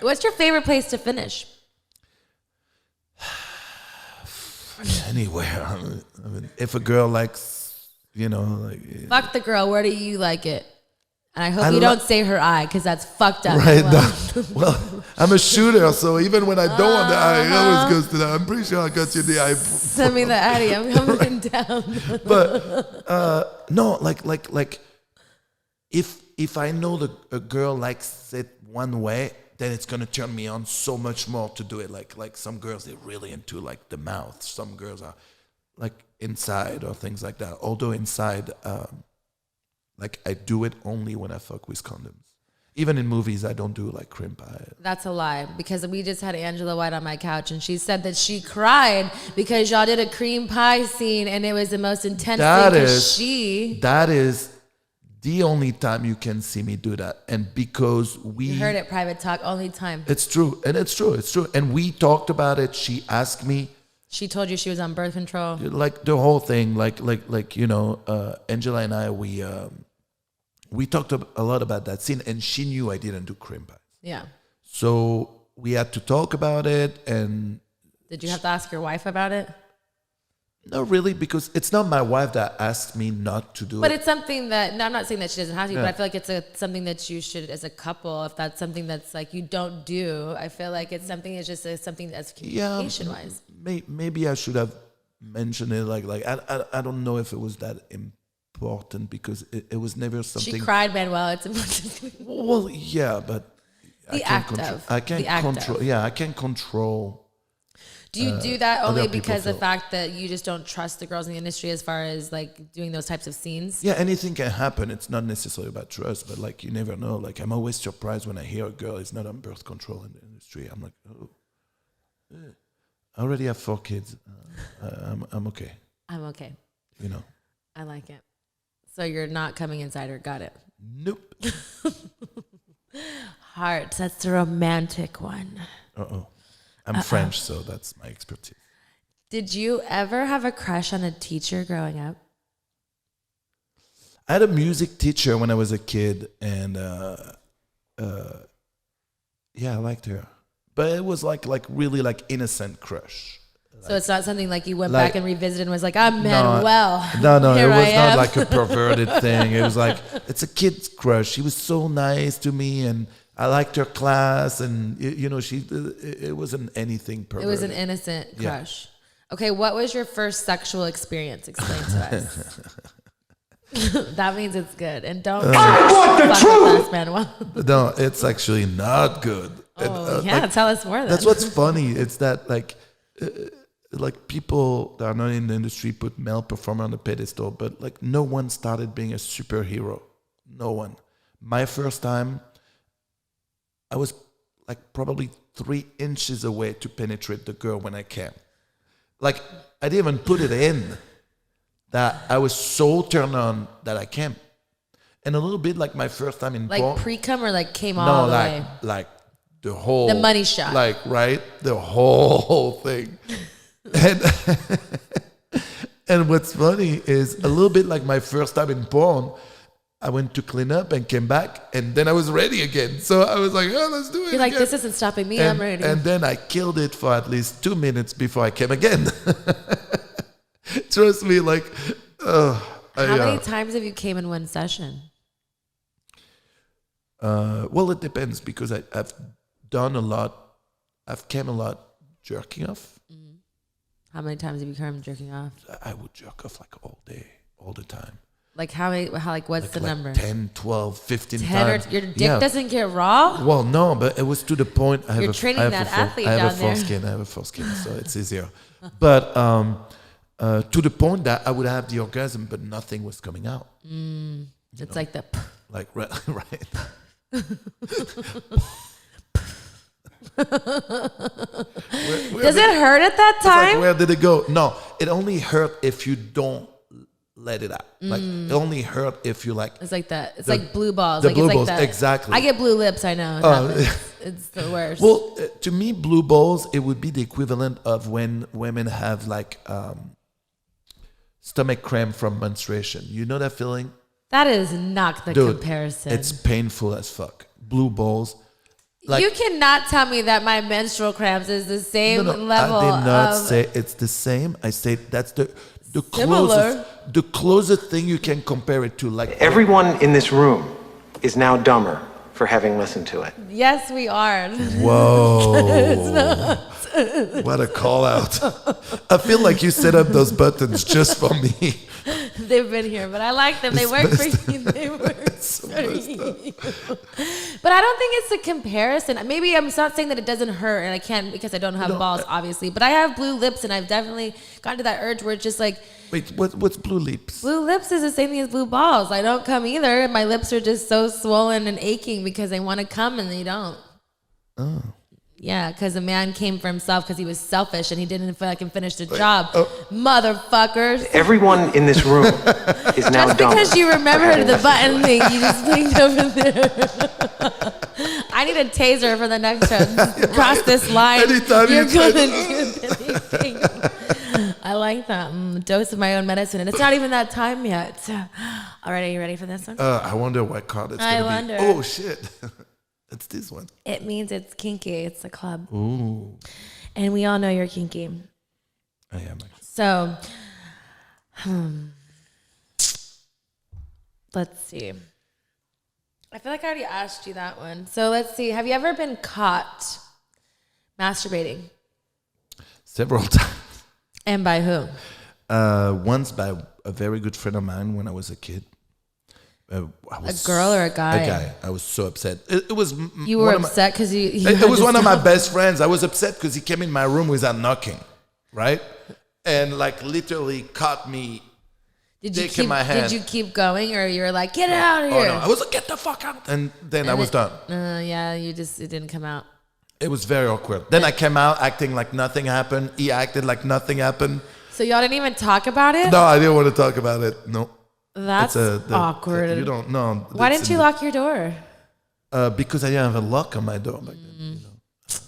What's your favorite place to finish? Anywhere. I mean, if a girl likes, like Fuck the girl. Where do you like it? And I hope I you lo- don't say her eye because that's fucked up. right Well, now. Well, I'm a shooter, so even when I don't want the eye, it always goes to that. I'm pretty sure I got you the eye. send me the Addy. I'm coming down. But no, like if I know a girl likes it one way, then it's gonna turn me on so much more to do it. Like some girls, they're really into like the mouth. Some girls are like inside or things like that. Although inside, like I do it only when I fuck with condoms. Even in movies, I don't do like cream pie. That's a lie because we just had Angela White on my couch and she said that she cried because y'all did a cream pie scene and it was the most intense That thing is that is the only time you can see me do that, and because we You heard it, private talk, only time. It's true, and it's true, and we talked about it. She asked me. She told you she was on birth control. Like the whole thing, Angela and I, we talked a lot about that scene, and she knew I didn't do cream pies. Yeah. So we had to talk about it, and Did you have to ask your wife about it? not really, because it's not my wife that asked me not to do But it. it's something that, no, I'm not saying that she doesn't have to, but Yeah. I feel like it's something that you should, as a couple, if that's something that's like you don't do, I feel like it's something, it's just something that's communication wise. Maybe I should have mentioned it. I don't know if it was that important, because it was never something. She cried, Manuel. It's important. Well, yeah, but The act of. I can't The act control. of. Yeah, I can't control. Do you do that other only people because the feel. fact that you just don't trust the girls in the industry as far as like doing those types of scenes? Yeah, anything can happen. It's not necessarily about trust, but like you never know. Like I'm always surprised when I hear a girl is not on birth control in the industry. I'm like, oh, I already have 4 kids. I'm okay. I'm okay. I like it. So you're not coming inside her. Got it. Nope. Heart. That's the romantic one. I'm French, so that's my expertise. Did you ever have a crush on a teacher growing up? I had a music teacher when I was a kid, and yeah, I liked her. but it was like really like innocent crush. So it's not something like you went like- back and revisited and was like, I'm Manuel. No, Here it was I not am. like a perverted thing. It was like, it's a kid's crush. She was so nice to me, and I liked her class, and you know, it wasn't anything perverted. It was an innocent crush. Okay, what was your first sexual experience? Explain to us. That means it's good. And don't I want the fuck truth! with us, Manuel. No, it's actually not good. Oh, And, yeah, like, tell us more then. that's what's funny. It's that like people that are not in the industry put male performer on a pedestal, but like no one started being a superhero. No one. My first time, I was like probably 3 inches away to penetrate the girl when I came. Like I didn't even put it in. That I was so turned on that I came. And a little bit like my first time in like porn. pre-cum or like came all the way? Like the whole The money shot. Like, right? The whole thing. And what's funny is a little bit like my first time in porn, I went to clean up and came back, and then I was ready again. So I was like, oh, let's do it. You're like, again. this isn't stopping me. and, I'm ready. And then I killed it for at least 2 minutes before I came again. Trust me, like, How many times have you came in one session? well, it depends because I've done a lot. I've came a lot jerking off. How many times have you come jerking off? I would jerk off like all day, all the time. Like how many? What's the number? 10, 12, 15 10 times. or your dick Yeah. doesn't get raw? Well, no, but it was to the point. I have You're training that athlete down there. foreskin. I have a foreskin, so it's easier. But to the point that I would have the orgasm, but nothing was coming out. It's like the. Like right. Does it hurt at that It's like, time? where did it go? No, it only hurt if you don't let it out. Like it only hurt if you like. It's like that. It's The- like blue balls. the like blue it's balls, like that. exactly. I get blue lips. I know. It Oh. happens. It's the worst. Well, to me, blue balls, it would be the equivalent of when women have like stomach cramp from menstruation. You know that feeling? that is not the Dude, comparison. it's painful as fuck. Blue balls. Like, you cannot tell me that my menstrual cramps is the same no, level I did not of. say it's the same. I say that's the Similar. closest thing you can compare it to. Like Everyone in this room is now dumber for having listened to it. Yes, we are. whoa. What a call out. I feel like you set up those buttons just for me. They've been here, but I like them. They work for you. They work for you. But I don't think it's a comparison. Maybe I'm not saying that it doesn't hurt, and I can't because I don't have balls, obviously. But I have blue lips, and I've definitely gotten to that urge where it's just like, Wait, what's blue lips? blue lips is the same thing as blue balls. I don't come either. My lips are just so swollen and aching because they want to come and they don't. Oh. Yeah, because a man came for himself because he was selfish and he didn't fucking finish the job. oh. Oh. Motherfuckers. Everyone in this room is now Just dumber. because you for remembered having the listened button to it. thing, you just blinked over there. I need a taser for the next time. Cross this line. Anytime You're you try gonna to- do anything. I like that. Dose of my own medicine. And it's not even that time yet. All right, are you ready for this one? I wonder what card it's I gonna wonder. be. Oh shit. It's this one. It means it's kinky. It's a club. Ooh. And we all know you're kinky. I am actually. So, let's see. I feel like I already asked you that one. So let's see. Have you ever been caught masturbating? Several times. And by who? Once by a very good friend of mine when I was a kid. I was A girl or a guy? A guy. I was so upset. It was. You were one of my- upset because you It had was to one of my stop? best friends. I was upset because he came in my room without knocking, right? And like literally caught me. Did you dick in keep? my hand. Did you keep going, or you were like, "Get out of Oh here"? no! I was like, get the fuck out, and then I was done. Yeah, it didn't come out. It was very awkward. Then I came out acting like nothing happened. He acted like nothing happened. So y'all didn't even talk about it. No, I didn't want to talk about it. No. That's awkward. You don't know. Why didn't you lock your door? Because I didn't have a lock on my door back then. You know.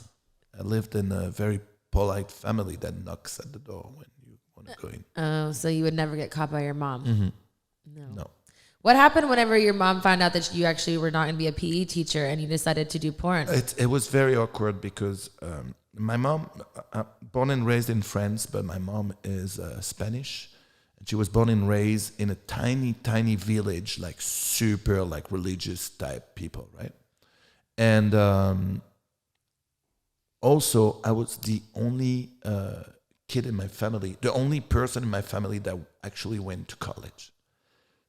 I lived in a very polite family that knocks at the door when you want to go in. Oh, so you would never get caught by your mom? Mm-hmm. No. No. What happened whenever your mom found out that you actually were not going to be a PE teacher and you decided to do porn? It was very awkward because my mom, born and raised in France, but my mom is Spanish. And she was born and raised in a tiny village, like super like religious type people, right? And also, I was the only kid in my family, the only person in my family that actually went to college.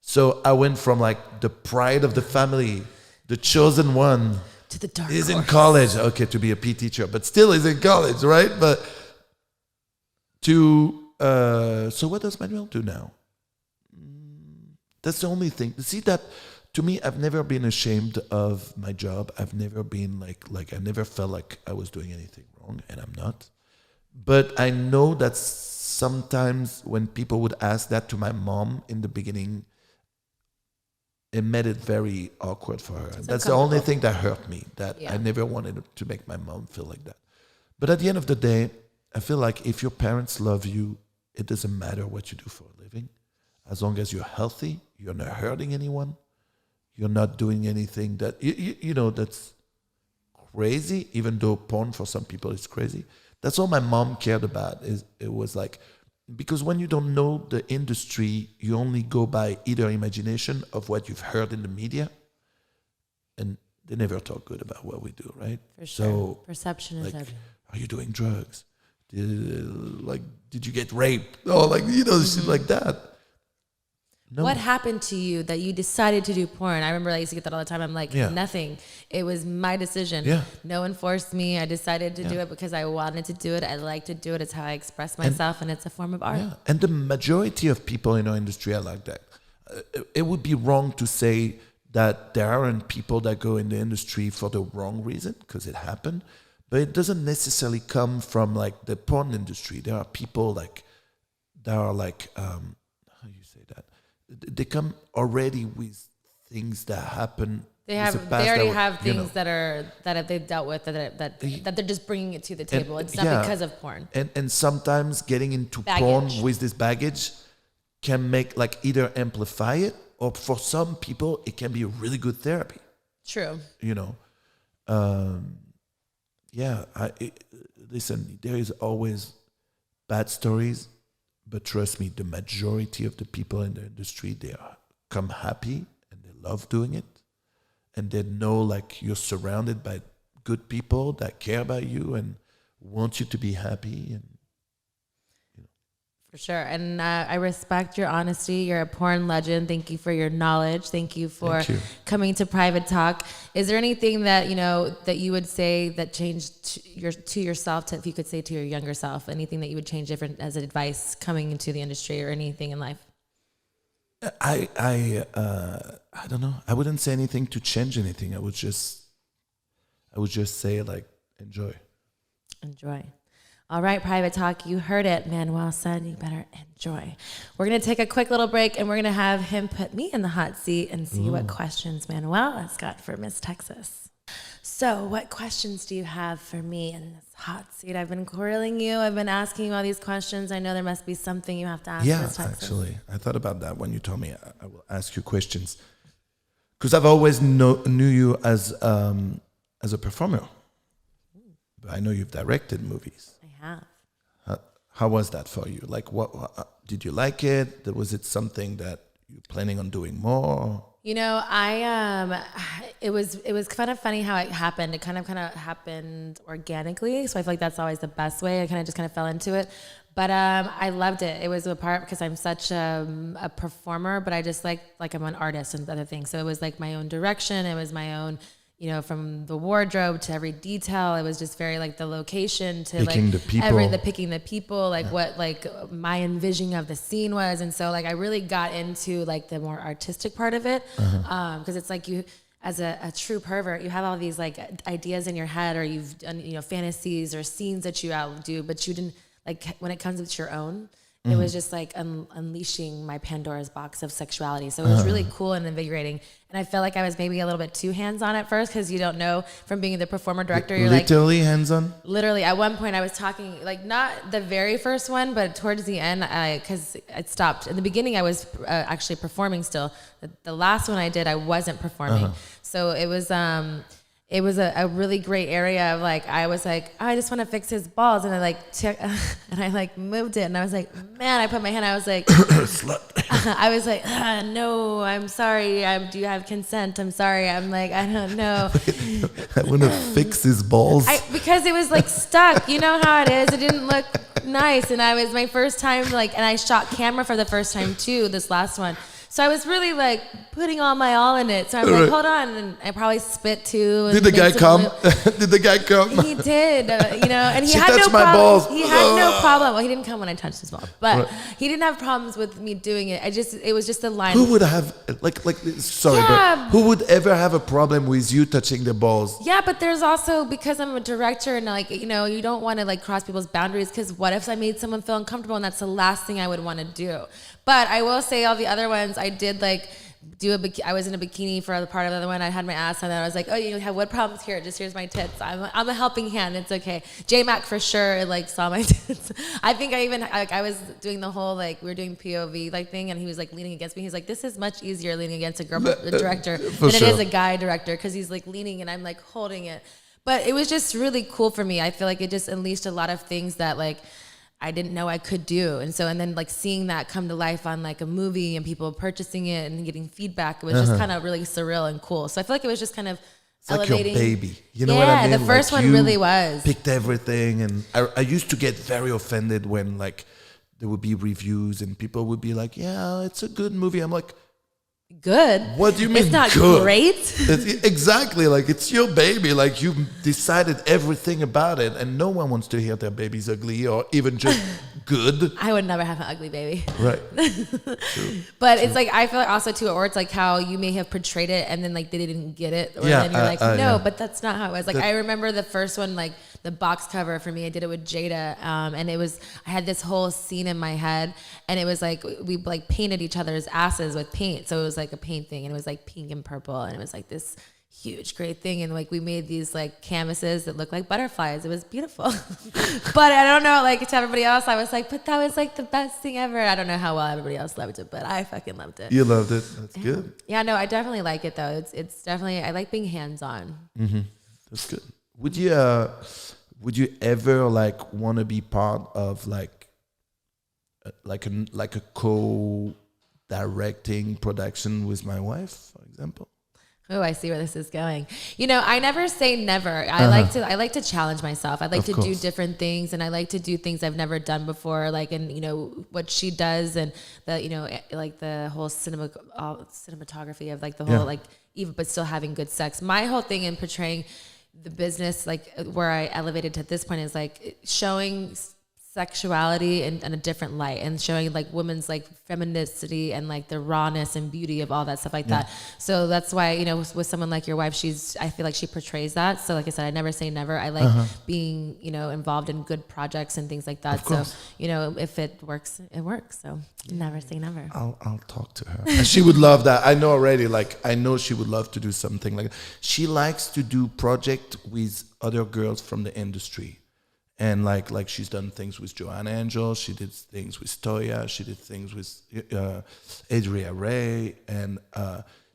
So I went from like the pride of the family, the chosen one, To the dark is in horse. college. Okay, to be a PE teacher, but still is in college, right? But so what does Manuel do now? That's the only thing. See that to me, I've never been ashamed of my job. I've never been like I never felt like I was doing anything wrong, and I'm not. But I know that sometimes when people would ask that to my mom in the beginning, it made it very awkward for her. That's the only thing that hurt me, that I never wanted to make my mom feel like that. But at the end of the day, I feel like if your parents love you, it doesn't matter what you do for a living. As long as you're healthy, you're not hurting anyone, you're not doing anything that, you know, that's crazy, even though porn for some people is crazy. That's all my mom cared about. It was like, because when you don't know the industry, you only go by either imagination of what you've heard in the media, and they never talk good about what we do, right? For sure. So, Perception is like, everything. are you doing drugs? Did you get raped? Oh, like, you know, shit like that. No. What happened to you that you decided to do porn? I remember I used to get that all the time. I'm like, Yeah. nothing. It was my decision. Yeah. No one forced me. I decided to do it because I wanted to do it. I like to do it. It's how I express myself, and it's a form of art. Yeah, and the majority of people in our industry are like that. It would be wrong to say that there aren't people that go in the industry for the wrong reason, because it happened, but it doesn't necessarily come from like the porn industry. There are people like that are like how you say that? They come already with things that happen. They with have. the past They already that were, have you know. things that they've dealt with that they're just bringing it to the table. It's not yeah. because of porn. And sometimes getting into Baggage. porn with this baggage can make like either amplify it, or for some people it can be a really good therapy. True. You know, listen, there is always bad stories, but trust me, the majority of the people in the industry, they come happy and they love doing it, and they know like you're surrounded by good people that care about you and want you to be happy. And For sure. And I respect your honesty. You're a porn legend. Thank you for your knowledge. Thank you for coming to Private Talk. Is there anything that, you know, that you would say that changed to yourself, if you could say to your younger self, anything that you would change different as advice coming into the industry or anything in life? I don't know. I wouldn't say anything to change anything. I would just say like, enjoy. Enjoy. All right, Private Talk, you heard it. Manuel said you better enjoy. We're going to take a quick little break, and we're going to have him put me in the hot seat and see what questions Manuel has got for Miss Texas. So what questions do you have for me in this hot seat? I've been grilling you. I've been asking you all these questions. I know there must be something you have to ask Miss Texas. Actually, I thought about that when you told me I will ask you questions, because I've always knew you as a performer, but I know you've directed movies. I have. How was that for you? Like, what did you like it? Was it something that you're planning on doing more? You know, it was kind of funny how it happened. It kind of happened organically. So I feel like that's always the best way. I kind of fell into it. But I loved it. It was a part because I'm such a performer, but I just like I'm an artist and other things. So it was like my own direction. It was my own, you know, from the wardrobe to every detail. It was just very like the location to picking like picking the people, like what like my envisioning of the scene was. And so like I really got into like the more artistic part of it. Because it's like you, as a true pervert, you have all these like ideas in your head, or you've done, you know, fantasies or scenes that you outdo, but you didn't, like when it comes to your own, it was just like unleashing my Pandora's box of sexuality. So it was really cool and invigorating. And I felt like I was maybe a little bit too hands-on at first because you don't know from being the performer director. You're literally hands-on? Literally. At one point I was talking, like not the very first one, but towards the end, because it stopped. In the beginning I was actually performing still. The last one I did, I wasn't performing. So it was a really great area of like, I was like, oh, I just want to fix his balls. And I like, and I like moved it. And I was like, man, I put my hand, I was like, I was like, no, I'm sorry. Do you have consent? I'm sorry. I'm like, I don't know. I want to fix his balls. Because it was like stuck. You know how it is. It didn't look nice. And I was my first time, like, and I shot camera for the first time too, this last one. So I was really like putting all my all in it. So I'm like, hold on, and I probably spit too. Did the guy come? Did the guy come? He did, and he She had touched no my problem. balls. He had no problem. Well, he didn't come when I touched his balls, but he didn't have problems with me doing it. It was just a line. Who would have sorry, but who would ever have a problem with you touching the balls? Yeah, but there's also, because I'm a director and like, you don't want to like cross people's boundaries, because what if I made someone feel uncomfortable, and that's the last thing I would want to do. But I will say all the other ones I did like I was in a bikini for the part of the other one. I had my ass on, and I was like, oh, you have what problems here? Just here's my tits. I'm a helping hand. It's okay. J-Mac for sure like saw my tits. I think I was doing the whole like, we were doing POV like thing, and he was like leaning against me. He's like, this is much easier leaning against a girl director than it is a guy director, because he's like leaning and I'm like holding it. But it was just really cool for me. I feel like it just unleashed a lot of things that like I didn't know I could do. And then like seeing that come to life on like a movie and people purchasing it and getting feedback, it was just kind of really surreal and cool. So I feel like it was just kind of elevating. Like your baby. You know what I mean? Yeah, the first one really was. Picked everything. And I used to get very offended when like there would be reviews and people would be like, yeah, it's a good movie. I'm like, good. What do you mean it's not good? Great? Exactly. Like, it's your baby. Like, you decided everything about it, and no one wants to hear their baby's ugly or even just good. I would never have an ugly baby. Right. But it's like, I feel like also too, or it's like how you may have portrayed it and then like they didn't get it, or then you're like, no, but that's not how it was. Like, I remember the first one, like the box cover for me, I did it with Jada, and I had this whole scene in my head, and it was like we like painted each other's asses with paint, so it was like a paint thing, and it was like pink and purple, and it was like this huge great thing, and like we made these like canvases that looked like butterflies. It was beautiful. But I don't know, like to everybody else I was like, but that was like the best thing ever. I don't know how well everybody else loved it, but I fucking loved it. You loved it. That's good. Yeah, no, I definitely like it though. It's definitely, I like being hands-on. Mm-hmm. That's good. Would you ever like want to be part of like a co-directing production with my wife, for example? Oh, I see where this is going. I never say never. I like to challenge myself. I like to do different things, and I like to do things I've never done before. Like, and what she does, and the like the whole cinematography of like the whole like even, but still having good sex. My whole thing in portraying the business, like where I elevated to this point, is like showing sexuality in a different light, and showing like women's like femininity and like the rawness and beauty of all that stuff like that. So that's why, with someone like your wife, I feel like she portrays that. So like I said, I never say never. I like being, involved in good projects and things like that. So, if it works, it works. So never say never. I'll talk to her. And she would love that. I know already, like, I know she would love to do something like that. She likes to do project with other girls from the industry. And like she's done things with Joanna Angel, she did things with Toya, she did things with Adria Ray, and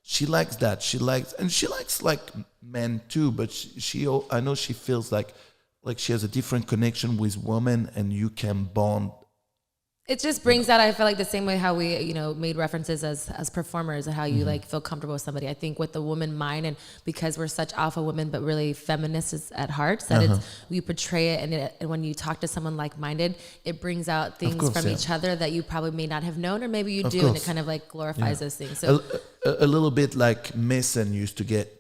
she likes that. She likes like men too, but I know she feels like she has a different connection with women, and you can bond. It just brings out, I feel like, the same way how we, made references as performers, and how you like feel comfortable with somebody. I think with the woman mind, and because we're such alpha women, but really feminists at heart, that we portray it, and when you talk to someone like-minded, it brings out things from each other that you probably may not have known, or maybe you do, and it kind of like glorifies those things. So a little bit like Mason used to get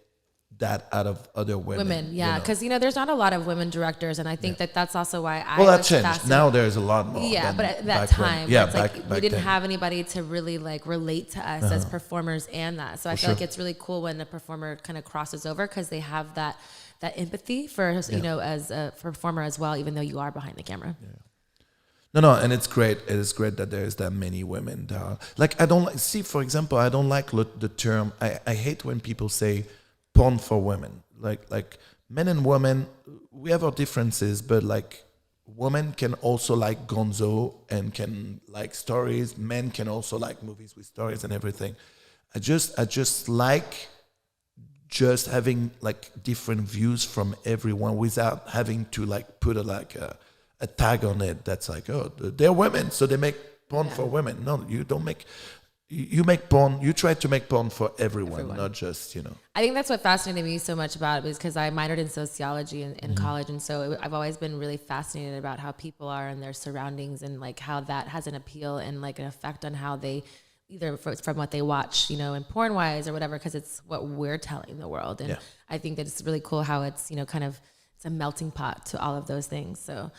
that out of other women. because there's not a lot of women directors, and I think that's also why that changed. Now there's a lot more. Yeah, but at that time, it's like back we didn't then. have anybody to really like relate to us as performers, and that. So I feel like it's really cool when a performer kind of crosses over, because they have that empathy for as a performer as well, even though you are behind the camera. Yeah. No, and it's great. It is great that there's that many women there. Like, I don't like, see, for example, I don't like the term, I hate when people say porn for women. Like men and women, we have our differences, but like women can also like gonzo and can like stories. Men can also like movies with stories and everything. I just like just having like different views from everyone without having to like put a tag on it that's like, oh, they're women, so they make porn for women. No, you don't make. You make porn. You try to make porn for everyone. Not just, you know. I think that's what fascinated me so much about it, was because I minored in sociology in college, and so I've always been really fascinated about how people are and their surroundings, and like how that has an appeal and like an effect on how they, either from what they watch, you know, in porn wise or whatever, because it's what we're telling the world. And I think that it's really cool how it's, you know, kind of, it's a melting pot to all of those things. So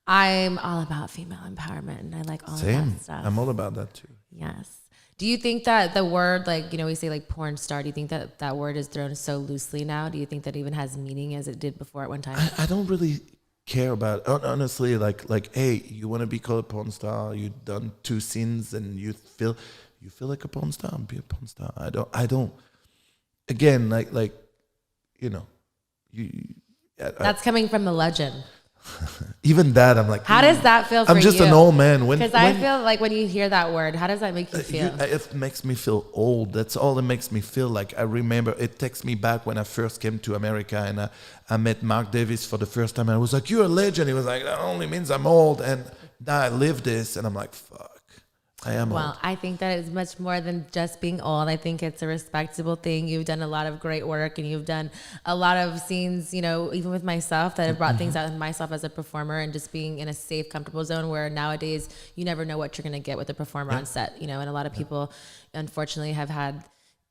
I'm all about female empowerment, and I like all of that stuff. I'm all about that too. Yes. Do you think that the word, like, you know, we say like porn star, do you think that that word is thrown so loosely now? Do you think that even has meaning as it did before at one time? I don't really care about, honestly, like, hey, you want to be called a porn star, you've done 2 scenes and you feel like a porn star, be a porn star. I don't, again, like, you know, That's coming from the legend. Even that, I'm like, how does that feel for you? I'm just an old man. Because I feel like when you hear that word, how does that make you feel? It makes me feel old. That's all it makes me feel like. I remember, it takes me back when I first came to America, and I met Mark Davis for the first time. And I was like, you're a legend. He was like, that only means I'm old. And now I live this, and I'm like, fuck. I am old. Well, I think that is much more than just being old. I think it's a respectable thing. You've done a lot of great work, and you've done a lot of scenes, you know, even with myself, that have brought things out in myself as a performer, and just being in a safe, comfortable zone where nowadays you never know what you're going to get with a performer on set, you know, and a lot of people unfortunately have had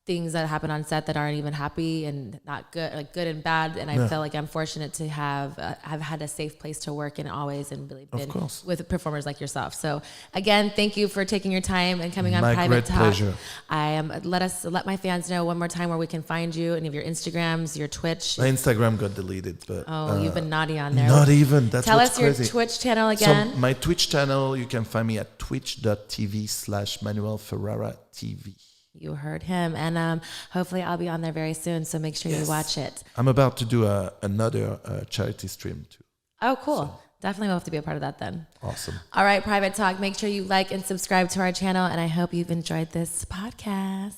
things that happen on set that aren't even happy and not good, like good and bad. And I feel like I'm fortunate to have had a safe place to work in always, and really been with performers like yourself. So again, thank you for taking your time and coming on Private Talk. Pleasure. Let my fans know one more time where we can find you, any of your Instagrams, your Twitch. My Instagram got deleted, but you've been naughty on there. Not even. That's Tell what's us your crazy. Twitch channel again. So my Twitch channel, you can find me at twitch.tv/Manuel Ferrara TV. You heard him. And hopefully I'll be on there very soon. So make sure you watch it. I'm about to do another charity stream too. Oh, cool. So. Definitely will have to be a part of that then. Awesome. All right, Private Talk. Make sure you like and subscribe to our channel. And I hope you've enjoyed this podcast.